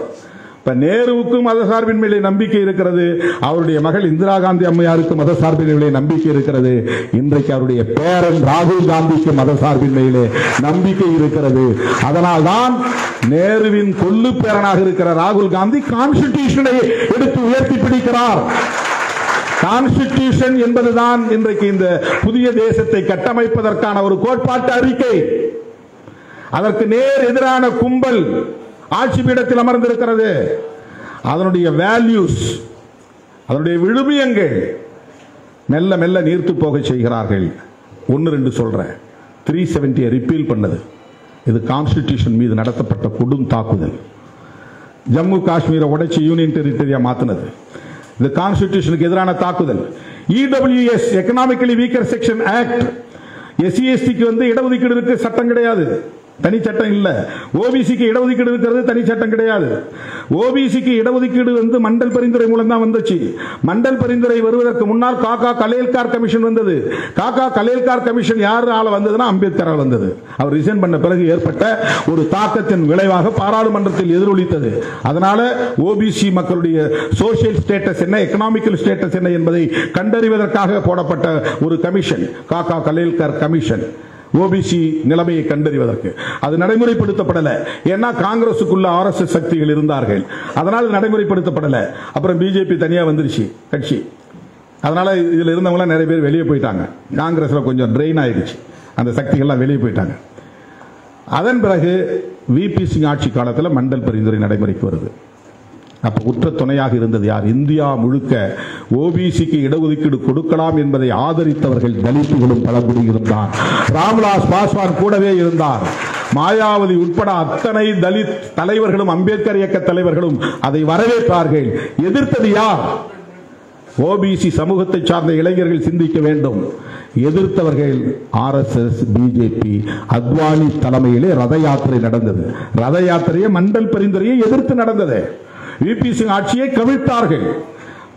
இப்ப நேருவுக்கும் மதசார்பின்மையிலே நம்பிக்கை இருக்கிறது, அவருடைய மகள் இந்திரா காந்தி அம்மையாருக்கு மதசார்பின்மையிலே நம்பிக்கை இருக்கிறது. இன்றைக்கு அவருடைய பேரன் ராகுல் காந்திக்கு மதசார்பின்மையிலே நம்பிக்கை இருக்கிறது. அதனால்தான் நேருவின் கொள்ளு பேரனாக இருக்கிற ராகுல் காந்தி கான்ஸ்டிடியூஷனை எடுத்து உயர்த்தி பிடிக்கிறார். கான்ஸ்டிடியூஷன் என்பதுதான் இன்றைக்கு இந்த புதிய தேசத்தை கட்டமைப்பதற்கான ஒரு கோட்பாட்டு அறிக்கை. அதற்கு நேர் எதிரான கும்பல் ஆட்சி பீடத்தில் அமர்ந்திருக்கிறது. அதனுடைய வேல்யூஸ், அதனுடைய விழுமியங்கள் மெல்ல மெல்ல நீர்த்து போக செய்கிறார்கள். 1-2 சொல்றேன். 370 ரிப்பீல் பண்ணது, இது கான்ஸ்டிடியூஷன் மீது நடத்தப்பட்ட கொடும் தாக்குதல். ஜம்மு காஷ்மீரை உடைச்சு யூனியன் டெரிட்டரியா மாத்தினது, இது கான்ஸ்டிடியூஷனுக்கு எதிரான தாக்குதல். EWS economically weaker section act, SC/STக்கு இடஒதுக்கீடு இருக்கு, சட்டம் கிடையாது, தனி சட்டம் இல்ல. ஓபிசிக்கு இடஒதுக்கீடு இருக்கிறது, தனி சட்டம் கிடையாது. ஓபிசிக்கு இடஒதுக்கீடு மண்டல் பரிந்துரை மூலம் தான் வந்துச்சு. மண்டல் பரிந்துரை வருவதற்கு முன்னால் காக்கா கலேல்கார் கமிஷன் வந்தது. காக்கா கலேல்கார் கமிஷன் யாரால வந்ததுன்னா அம்பேத்கரால் வந்தது. அவர் ரிசைன் பண்ண பிறகு ஏற்பட்ட ஒரு தாக்கத்தின் விளைவாக பாராளுமன்றத்தில் எதிரொலித்தது. அதனால ஓபிசி மக்களுடைய சோசியல் ஸ்டேட்டஸ் என்ன, எக்கனாமிக்கல் ஸ்டேட்டஸ் என்ன என்பதை கண்டறிவதற்காக போடப்பட்ட ஒரு கமிஷன், காக்கா கலேல்கார் கமிஷன், ஓபிசி நிலைமையை கண்டறிவதற்கு. அது நடைமுறைப்படுத்தப்படல. ஏன்னா காங்கிரசுக்குள்ள RSS சக்திகள் இருந்தார்கள், அதனால் நடைமுறைப்படுத்தப்படல. அப்புறம் பிஜேபி தனியா வந்துருச்சு கட்சி. அதனால இதுல இருந்தவங்க நிறைய பேர் வெளியே போயிட்டாங்க. காங்கிரஸ்ல கொஞ்சம் ட்ரெயின் ஆயிடுச்சு, அந்த சக்திகள்லாம் வெளியே போயிட்டாங்க. அதன் பிறகு விபி சிங் ஆட்சி காலத்தில் மண்டல் பரிந்துரை நடைமுறைக்கு வருது. அப்ப உற்ற துணையாக இருந்தது யார்? இந்தியா முழுக்க ஓபிசிக்கு இடஒதுக்கீடு கொடுக்கலாம் என்பதை ஆதரித்தவர்கள் தலித்துகளும் பழங்குடியிலும் தான். ராம்விலாஸ் பாஸ்வான் கூடவே இருந்தார். மாயாவதி உட்பட அத்தனை தலித் தலைவர்களும், அம்பேத்கர் இயக்க தலைவர்களும் அதை வரவேற்றார்கள். எதிர்த்தது யார்? ஓபிசி சமூகத்தை சார்ந்த இளைஞர்கள் சிந்திக்க வேண்டும். எதிர்த்தவர்கள் RSS, பிஜேபி. அத்வானி தலைமையிலே ரத யாத்திரை நடந்தது. ரத யாத்திரையை மண்டல் பரிந்துரையை எதிர்த்து நடந்தது. விபி சிங் ஆட்சியை கவிழ்த்தார்கள்.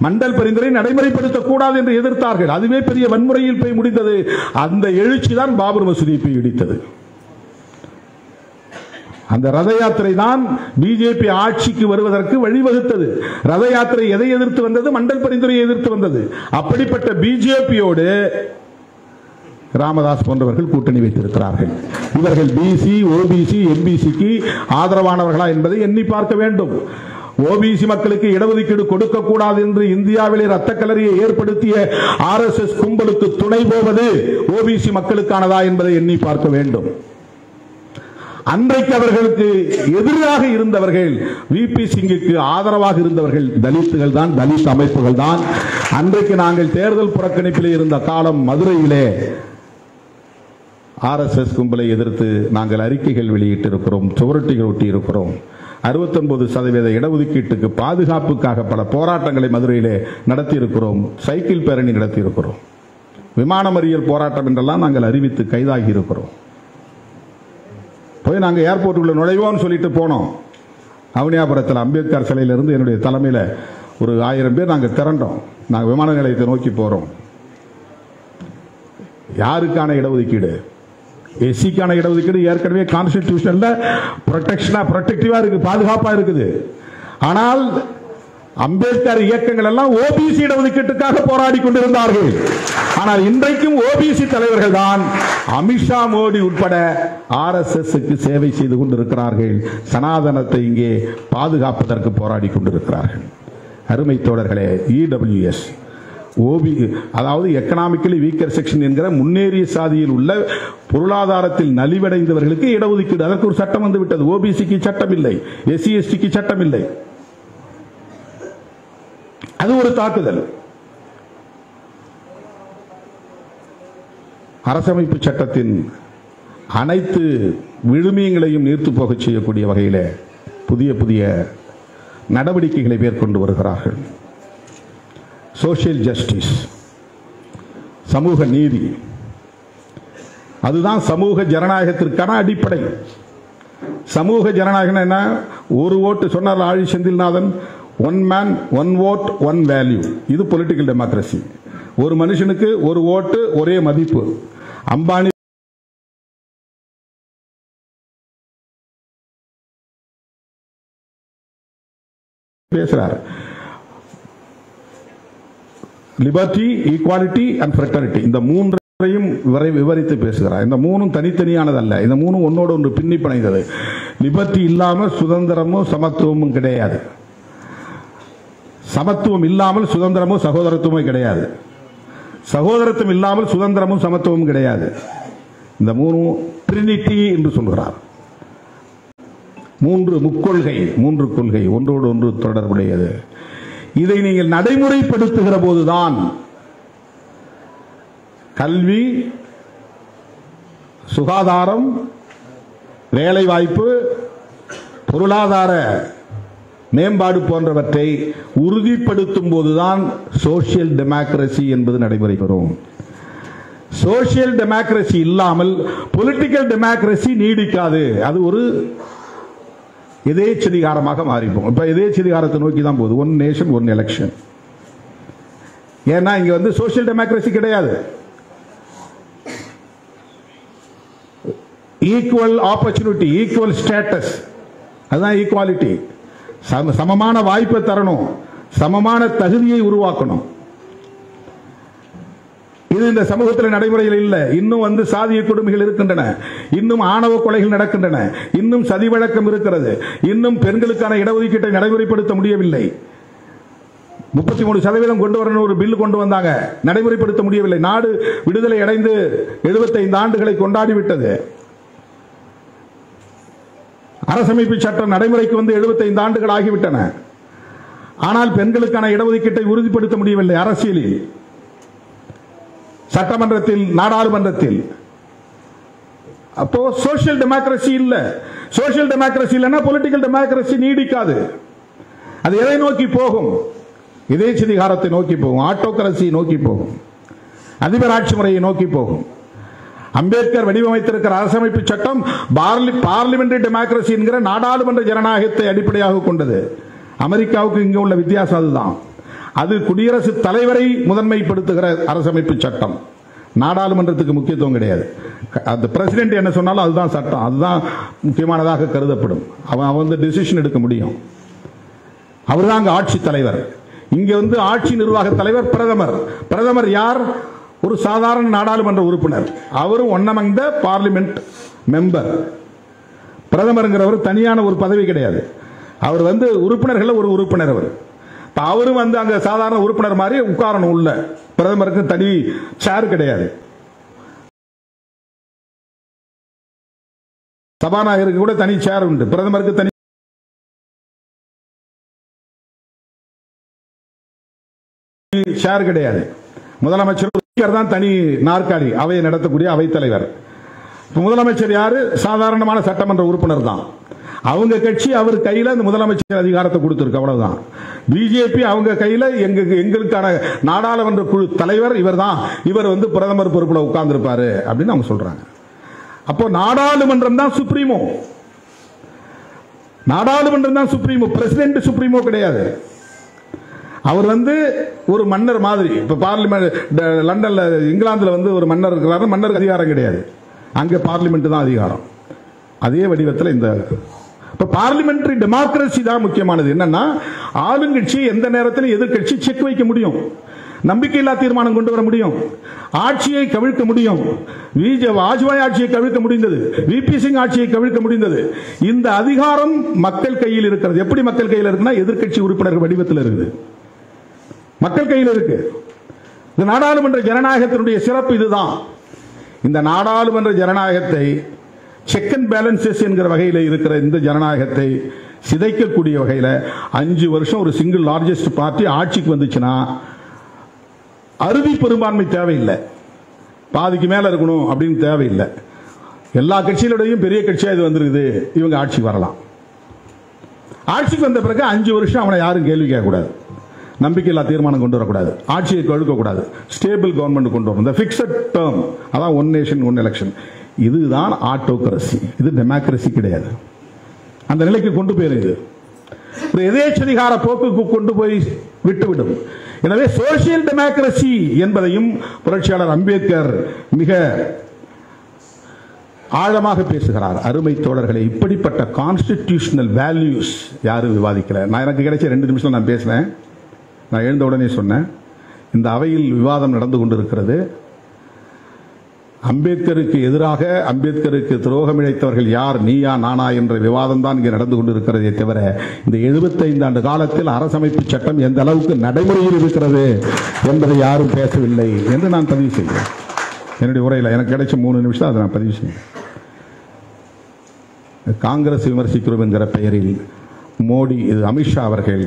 மண்டல் பரிந்துரை நடைமுறைப்படுத்தக்கூடாது என்று எதிர்த்தார்கள். அதுவே பெரிய வன்முறையில் போய் முடிந்தது. அந்த எழுச்சி தான் பாபர் மசூதியை போய் இடித்தது. அந்த ரத யாத்திரை தான் பிஜேபி ஆட்சிக்கு வருவதற்கு வழிவகுத்தது. ரத யாத்திரை எதை எதிர்த்து வந்தது? மண்டல் பரிந்துரையை எதிர்த்து வந்தது. அப்படிப்பட்ட பிஜேபியோடு ராமதாஸ் போன்றவர்கள் கூட்டணி வைத்திருக்கிறார்கள். இவர்கள் பிசி, ஓபிசி, எம்பிசிக்கு ஆதரவானவர்களா என்பதை எண்ணி பார்க்க வேண்டும். ஓபிசி மக்களுக்கு இடஒதுக்கீடு கொடுக்க கூடாது என்று இந்தியாவிலே ரத்த கலரியை ஏற்படுத்திய RSS கும்பலுக்கு துணை போவது ஓபிசி மக்களுக்கானதா என்பதை எண்ணி பார்க்க வேண்டும். அன்றைக்கு அவர்களுக்கு எதிராக இருந்தவர்கள், விபி சிங்குக்கு ஆதரவாக இருந்தவர்கள் தலித்துகள் தான், தலித் அமைப்புகள் தான். அன்றைக்கு நாங்கள் தேர்தல் புறக்கணிப்பிலே இருந்த காலம் மதுரையிலே RSS கும்பலை எதிர்த்து நாங்கள் அறிக்கைகள் வெளியிட்டிருக்கிறோம், சுவரொட்டிகள் ஒட்டி இருக்கிறோம். 69% இடஒதுக்கீட்டுக்கு பாதுகாப்புக்காக பல போராட்டங்களை மதுரையிலே நடத்தி இருக்கிறோம். சைக்கிள் பேரணி நடத்தி இருக்கிறோம். விமான மறியல் போராட்டம் என்றெல்லாம் நாங்கள் அறிவித்து கைதாகி இருக்கிறோம். போய் நாங்கள் ஏர்போர்ட்டுக்குள்ள நுழைவோம்னு சொல்லிட்டு போனோம். அவனியாபுரத்தில் அம்பேத்கர் சிலையிலிருந்து என்னுடைய தலைமையில் ஒரு 1000 பேர் நாங்கள் திரண்டோம். நாங்கள் விமான நிலையத்தை நோக்கி போறோம். யாருக்கான இடஒதுக்கீடு? எஸ்சிக்கான இடஒதுக்கீடு ஏற்கனவே கான்ஸ்டிடியூஷன்ல ப்ரொடெக்டிவா இருக்கு, பாதுகாப்பா இருக்குது. ஆனால் அம்பேத்கர் இயக்கங்கள் எல்லாம் ஓபிசி இடஒதுக்கீட்டுக்காக போராடி கொண்டிருந்தார்கள். ஆனால் இன்றைக்கும் ஓபிசி தலைவர்கள் தான் அமித்ஷா, மோடி உட்பட RSSக்கு சேவை செய்து கொண்டிருக்கிறார்கள். சனாதனத்தை இங்கே பாதுகாப்பதற்கு போராடி கொண்டிருக்கிறார்கள். அருமை தோழர்களே, EWS அதாவது எக்கனாமிக்கலி வீக்கர் செக்ஷன் என்கிற முன்னேறிய சாதியில் உள்ள பொருளாதாரத்தில் நலிவடைந்தவர்களுக்கு இடஒதுக்கீடு, அதற்கு ஒரு சட்டம் வந்து விட்டது. ஓபிசிக்கு சட்டம் இல்லை, SC STக்கு சட்டம் இல்லை. அது ஒரு தாக்குதல். அரசமைப்பு சட்டத்தின் அனைத்து விழுமியங்களையும் நீர்த்து போக செய்யக்கூடிய வகையில் புதிய புதிய நடவடிக்கைகளை மேற்கொண்டு வருகிறார்கள். சோசியல் ஜஸ்டிஸ், சமூக நீதி, அதுதான் சமூக ஜனநாயகத்திற்கான அடிப்படை. சமூக ஜனநாயகம் என்ன? ஒரு ஓட்டு சொன்னார் Aazhi Senthilnathan, one man one vote one value. இது பொலிட்டிக்கல் டெமோக்ரசி. ஒரு மனுஷனுக்கு ஒரு ஓட்டு ஒரே மதிப்பு. அம்பானி பேசுறார். லிபர்ட்டி, ஈக்வாலிட்டி அண்ட் ஃப்ரெட்டர்னிட்டி, இந்த மூன்றையும் விவரித்து பேசுகிறார். இந்த மூணும் தனித்தனியானது அல்ல, இந்த மூணும் ஒன்னோடு ஒன்று பின்னி பிணைந்தது. லிபர்ட்டி இல்லாமல் சுதந்திரமும் சமத்துவமும் கிடையாது. சமத்துவம் இல்லாமல் சுதந்திரமும் சகோதரத்துவமும் கிடையாது. சகோதரத்துவம் இல்லாமல் சுதந்திரமும் சமத்துவமும் கிடையாது. இந்த மூணும் ட்ரினிட்டி என்று சொல்கிறார். முக்கொள்கை, மூன்று கொள்கை ஒன்றோடு ஒன்று தொடர்புடையது. இதை நீங்கள் நடைமுறைப்படுத்துகிற போதுதான் கல்வி, சுகாதாரம், வேலைவாய்ப்பு, பொருளாதார மேம்பாடு போன்றவற்றை உறுதிப்படுத்தும் போதுதான் சோசியல் டெமோக்ரசி என்பது நடைமுறைக்கு வரும். சோசியல் டெமோக்ரசி இல்லாமல் பொலிட்டிக்கல் டெமோக்ரசி நீடிக்காது. அது ஒரு எதேச்சதிகாரமாக மாறிப்போம். இப்ப எதேச்சதிகாரத்தை நோக்கி தான் போகுது. One nation one election. ஏன்னா இங்க வந்து சோசியல் டெமோக்ரசி கிடையாது. ஈக்குவல் ஆப்பர்ச்சுனிட்டி, ஈக்குவல் ஸ்டேட்டஸ், அதுதான் ஈக்குவாலிட்டி. சமமான வாய்ப்பை தரணும், சமமான தகுதியை உருவாக்கணும். இது இந்த சமூகத்தில் நடைமுறையில் இல்லை. இன்னும் வந்து சாதிய கொடுமைகள் இருக்கின்றன, இன்னும் ஆணவ கொலைகள் நடக்கின்றன, இன்னும் சதி வழக்கம் இருக்கிறது, இன்னும் பெண்களுக்கான இடஒதுக்கீட்டை நடைமுறைப்படுத்த முடியவில்லை. 33% கொண்டு வரணும் ஒரு பில் கொண்டு வந்தாங்க, நடைமுறைப்படுத்த முடியவில்லை. நாடு விடுதலை அடைந்து 75 ஆண்டுகளை கொண்டாடிவிட்டது. அரசமைப்பு சட்டம் நடைமுறைக்கு வந்து 75 ஆண்டுகள் ஆகிவிட்டன. ஆனால் பெண்களுக்கான இடஒதுக்கீட்டை உறுதிப்படுத்த முடியவில்லை. அரசியலில், சட்டமன்றத்தில், நாடாளுமன்றத்தில். அப்போ சோசியல் டெமோக்ரசி இல்ல. சோசியல் டெமோக்ரசி இல்லைன்னா பொலிட்டிக்கல் டெமோக்ரசி நீடிக்காது. அது எதை நோக்கி போகும்? எதேச்சதிகாரத்தை நோக்கி போகும், ஆட்டோகிரசி நோக்கி போகும், அதிபர் ஆட்சி முறையை நோக்கி போகும். அம்பேத்கர் வடிவமைத்திருக்கிற அரசமைப்பு சட்டம் பார்லிமெண்டரி டெமோக்ரசி என்கிற நாடாளுமன்ற ஜனநாயகத்தை அடிப்படையாக கொண்டது. அமெரிக்காவுக்கு இங்க உள்ள வித்தியாசம் அதுதான். அது குடியரசுத் தலைவரை முதன்மைப்படுத்துகிற அரசமைப்பு சட்டம். நாடாளுமன்றத்துக்கு முக்கியத்துவம் கிடையாது. அந்த பிரசிடென்ட் என்ன சொன்னாலும் அதுதான் சட்டம், அதுதான் முக்கியமானதாக கருதப்படும். அவன் வந்து டிசிஷன் எடுக்க முடியும். அவர்தான் அங்க ஆட்சி தலைவர். இங்க வந்து ஆட்சி நிர்வாக தலைவர் பிரதமர். பிரதமர் யார்? ஒரு சாதாரண நாடாளுமன்ற உறுப்பினர். அவரும் one among the parliament member. பிரதமருங்கிறவர் தனியான ஒரு பதவி கிடையாது. அவர் வந்து உறுப்பினர்கள் ஒரு உறுப்பினர். அவரும் வந்து அங்க சாதாரண உறுப்பினர் மாதிரி உட்காரணும் உள்ள. பிரதமருக்கு தனி சேர் கிடையாது. சபாநாயகருக்கு கூட தனி சேர் உண்டு, பிரதமருக்கு தனி ஷேர் கிடையாது. முதலமைச்சர் தான் தனி நாற்காலி, அவையை நடத்தக்கூடிய அவைத்தலைவர். முதலமைச்சர் யாரு? சாதாரணமான சட்டமன்ற உறுப்பினர் தான். அவங்க கட்சி அவர் கையில அந்த முதலமைச்சர் அதிகாரத்தை கொடுத்திருக்கு, அவ்வளவுதான். பிஜேபி அவங்க கையில எங்களுக்கான நாடாளுமன்ற குழு தலைவர் இவர் தான், இவர் பிரதமர் பொறுப்புல உட்கார்ந்து இருப்பாரு அப்படின்னு அவங்க சொல்றாங்க. அப்போ நாடாளுமன்றம் தான் சுப்ரீமோ, நாடாளுமன்றம் தான் சுப்ரீமோ, பிரசிடென்ட் சுப்ரீமோ கிடையாது. அவர் ஒரு மன்னர் மாதிரி. இப்ப பார்லிமெண்ட் லண்டன்ல இங்கிலாந்துல ஒரு மன்னர் இருக்கிறாரு, மன்னருக்கு அதிகாரம் கிடையாது, அங்க பார்லிமெண்ட் தான் அதிகாரம். அதே வடிவத்தில் இந்த பார்லிமெண்டரி டெமோக்ரஸி தான் முக்கியமானது. என்னன்னா ஆளுங்கட்சி எந்த நேரத்தில் எதிர்கட்சி செக் வைக்க முடியும், நம்பிக்கையில்லா தீர்மானம் கொண்டு வர முடியும், ஆட்சியை கவிழ்க்க முடியும். வாஜ்பாய் ஆட்சியை கவிழ்க்க முடிந்தது, விபி சிங் ஆட்சியை கவிழ்க்க முடிந்தது. இந்த அதிகாரம் மக்கள் கையில் இருக்கிறது. எப்படி மக்கள் கையில் இருக்குன்னா எதிர்கட்சி உறுப்பினர்கள் வடிவத்தில் இருக்குது, மக்கள் கையில் இருக்கு. இந்த நாடாளுமன்ற ஜனநாயகத்தினுடைய சிறப்பு இதுதான். இந்த நாடாளுமன்ற ஜனநாயகத்தை செக் அண்ட் பேலன்சஸ் என்கிற வகையில் இருக்கிற இந்த ஜனநாயகத்தை சிதைக்கக்கூடிய வகையில் 5 வருஷம் ஒரு சிங்கிள் லார்ஜஸ்ட் பார்ட்டி ஆட்சிக்கு வந்துச்சுன்னா அறுதி பெரும்பான்மை தேவையில்லை, பாதிக்கு மேல இருக்கணும் அப்படின்னு தேவையில்லை. எல்லா கட்சிகளுடையும் பெரிய கட்சியா இது வந்திருக்குது, இவங்க ஆட்சிக்கு வரலாம். ஆட்சிக்கு வந்த பிறகு 5 வருஷம் அவனை யாரும் கேள்வி கேட்கக்கூடாது, நம்பிக்கையில்லா தீர்மானம் கொண்டு வரக்கூடாது, ஆட்சியை கழுக்கக்கூடாது, ஸ்டேபிள் கவர்மெண்ட் கொண்டு வரணும். இந்த ஃபிக்ஸட் டேர்ம், அதான் ஒன் நேஷன் ஒன் எலெக்ஷன். இதுதான் ஆட்டோகிரசி, இது டெமோக்ரசி கிடையாது. அந்த நிலைக்கு கொண்டு போயிருது, எதேச்சதிகார போக்குக்கு கொண்டு போய் விட்டுவிடும். எனவே சோசியல் டெமோக்ரசி என்பதையும் புரட்சியாளர் அம்பேத்கர் மிக ஆழமாக பேசுகிறார். அருமை தோழர்களே, இப்படிப்பட்ட கான்ஸ்டிடியூஷனல் வேல்யூஸ் யாரும் விவாதிக்கல. நான் எனக்கு கிடைச்ச 2 நிமிஷம் நான் பேசினேன். நான் எழுந்த உடனே சொன்னேன், இந்த அவையில் விவாதம் நடந்து கொண்டிருக்கிறது. அம்பேத்கருக்கு எதிராக, அம்பேத்கருக்கு துரோகம் இழைத்தவர்கள் யார், நீயா நானா என்ற விவாதம் தான் இங்கே நடந்து கொண்டிருக்கிறதே தவிர இந்த 75 ஆண்டு காலத்தில் அரசமைப்பு சட்டம் எந்த அளவுக்கு நடைமுறையில் இருக்கிறது என்பதை யாரும் பேசவில்லை என்று நான் பதிவு செய்கிறேன். என்னுடைய உரையில் எனக்கு கிடைச்ச 3 நிமிஷம் அதை நான் பதிவு செய்கிறேன். காங்கிரஸ் விமர்சிக்கிறோம் என்கிற பெயரில் மோடி, அமித்ஷா அவர்கள்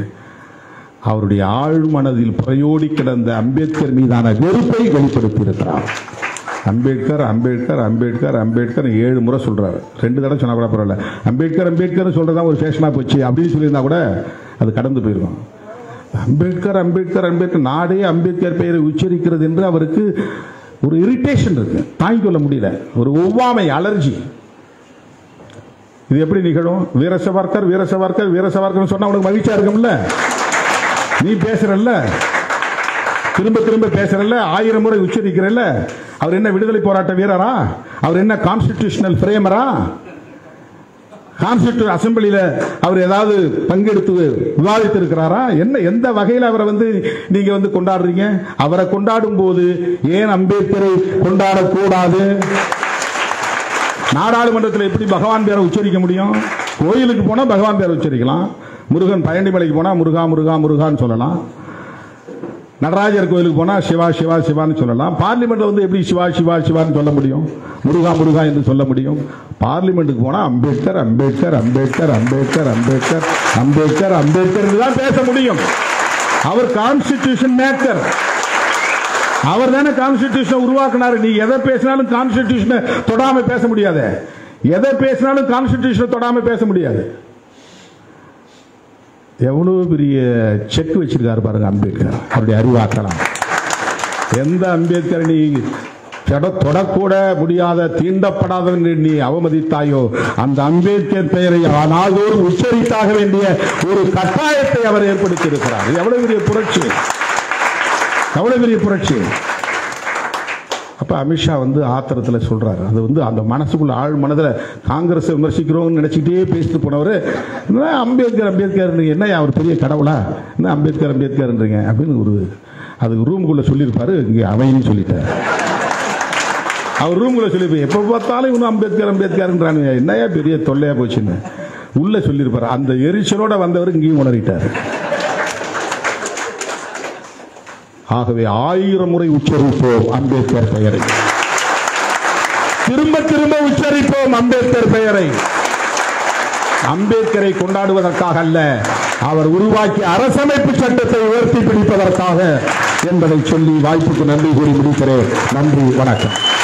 அவருடைய ஆழ்மனதில் புறையோடி கிடந்த அம்பேத்கர் மீதான வெறுப்பை வெளிப்படுத்தி இருக்கிறார். அம்பேத்கர் அம்பேத்கர் அம்பேத்கர் அம்பேத்கர் 7 முறை சொல்றாரு. 2 தடவை சொன்னா கூட பரவாயில்ல. அம்பேத்கர் அம்பேத்கர் சொல்றதா ஒரு ஃபேஷனா போச்சு அப்படின்னு சொல்லியிருந்தா கூட அது கடந்து போயிருக்கும். அம்பேத்கர் அம்பேத்கர் அம்பேத்கர், நாடே அம்பேத்கர் பெயரை உச்சரிக்கிறது என்று அவருக்கு ஒரு இரிட்டேஷன் இருக்கு, தாங்கிக் கொள்ள முடியல, ஒரு ஒவ்வாமை, அலர்ஜி. இது எப்படி நிகழும்? வீர சவர்கர் வீர சவர்கர் வீர சவர்கர் சொன்னா உனக்கு மகிழ்ச்சியா இருக்கும்ல, நீ பேசுறல்ல, திரும்ப திரும்ப பேசுறல்ல, 1000 முறை உச்சரிக்கிறல்ல. அவர் என்ன விடுதலை போராட்ட வீரரா? அவர் என்ன கான்ஸ்டிடியூஷனல் பிரேமரா? கான்ஸ்டிடியூஷன் அசெம்பிளியில அவர் ஏதாவது பங்கெடுத்து விவாதித்து இருக்கிறாரா? என்ன, எந்த வகையில் அவரை நீங்க கொண்டாடுறீங்க? அவரை கொண்டாடும் போது ஏன் அம்பேத்கரை கொண்டாடக்கூடாது? நாடாளுமன்றத்தில் எப்படி பகவான் பேரை உச்சரிக்க முடியும்? கோயிலுக்கு போனா பகவான் பேரை உச்சரிக்கலாம், முருகன் பழனிமலைக்கு போனா முருகா முருகா முருகான்னு சொல்லலாம், நடராஜர் கோயிலுக்கு போனா சிவா சிவா சிவான்னு சொல்லலாம். பார்லிமெண்ட் எப்படி சிவா சிவா சிவான்னு சொல்ல முடியும், முருகா முருகா என்று சொல்ல முடியும்? பார்லிமெண்ட்டுக்கு போனா அம்பேத்கர் அம்பேத்கர் அம்பேத்கர் அம்பேத்கர் அம்பேத்கர் அம்பேத்கர் அம்பேத்கர் தான் பேச முடியும். அவர் கான்ஸ்டிடியூஷன் மேக்கர், அவர் தானே கான்ஸ்டிடியூஷன் உருவாக்கினார். நீ எதை பேசினாலும் கான்ஸ்டிடியூஷனை தொடாம பேச முடியாது, எதை பேசினாலும் கான்ஸ்டிடியூஷனை தொடாம பேச முடியாது. எவ்வளவு பெரிய செக் வச்சிருக்காரு பாருங்க அம்பேத்கர், அவருடைய அறிவாக்கலாம். எந்த அம்பேத்கர் நீ தொடக்கூட முடியாத, தீண்டப்படாத நீ அவமதித்தாயோ அந்த அம்பேத்கர் பெயரை நாள்தோறும் உச்சரித்தாக வேண்டிய ஒரு கட்டாயத்தை அவர் ஏற்படுத்தி இருக்கிறார். எவ்வளவு பெரிய புரட்சி, எவ்வளவு பெரிய புரட்சி. அப்ப அமித்ஷா ஆத்திரத்தில் சொல்றாரு, அது அந்த மனசுக்குள்ள ஆழ் மனதில் காங்கிரஸ் விமர்சிக்கிறோம் நினைச்சுக்கிட்டே பேசிட்டு போனவர் அம்பேத்கர் அம்பேத்கர் என்ன அவர் பெரிய கடவுளா, என்ன அம்பேத்கர் அம்பேத்கர்ன்றீங்க அப்படின்னு ஒரு அதுக்கு ரூமுக்குள்ள சொல்லியிருப்பாரு. இங்கே அவைன்னு சொல்லிட்டார், அவர் ரூமுக்குள்ள சொல்லியிருப்பாரு. எப்ப பார்த்தாலும் இவனும் அம்பேத்கர் அம்பேத்கர்ன்றானுங்க, என்னையா பெரிய தொல்லையா போச்சுன்னு உள்ள சொல்லியிருப்பாரு. அந்த எரிச்சலோட வந்தவர் இங்கேயும் உணரிட்டார். ஆகவே 1000 முறை உச்சரிப்போம் அம்பேத்கர் பெயரை, திரும்ப திரும்ப உச்சரிப்போம் அம்பேத்கர் பெயரை. அம்பேத்கரை கொண்டாடுவதற்காக அல்ல, அவர் உருவாக்கிய அரசமைப்பு சட்டத்தை உயர்த்தி பிடிப்பதற்காக என்பதை சொல்லி வாய்ப்புக்கு நன்றி கூறி முடிக்கிறேன். நன்றி, வணக்கம்.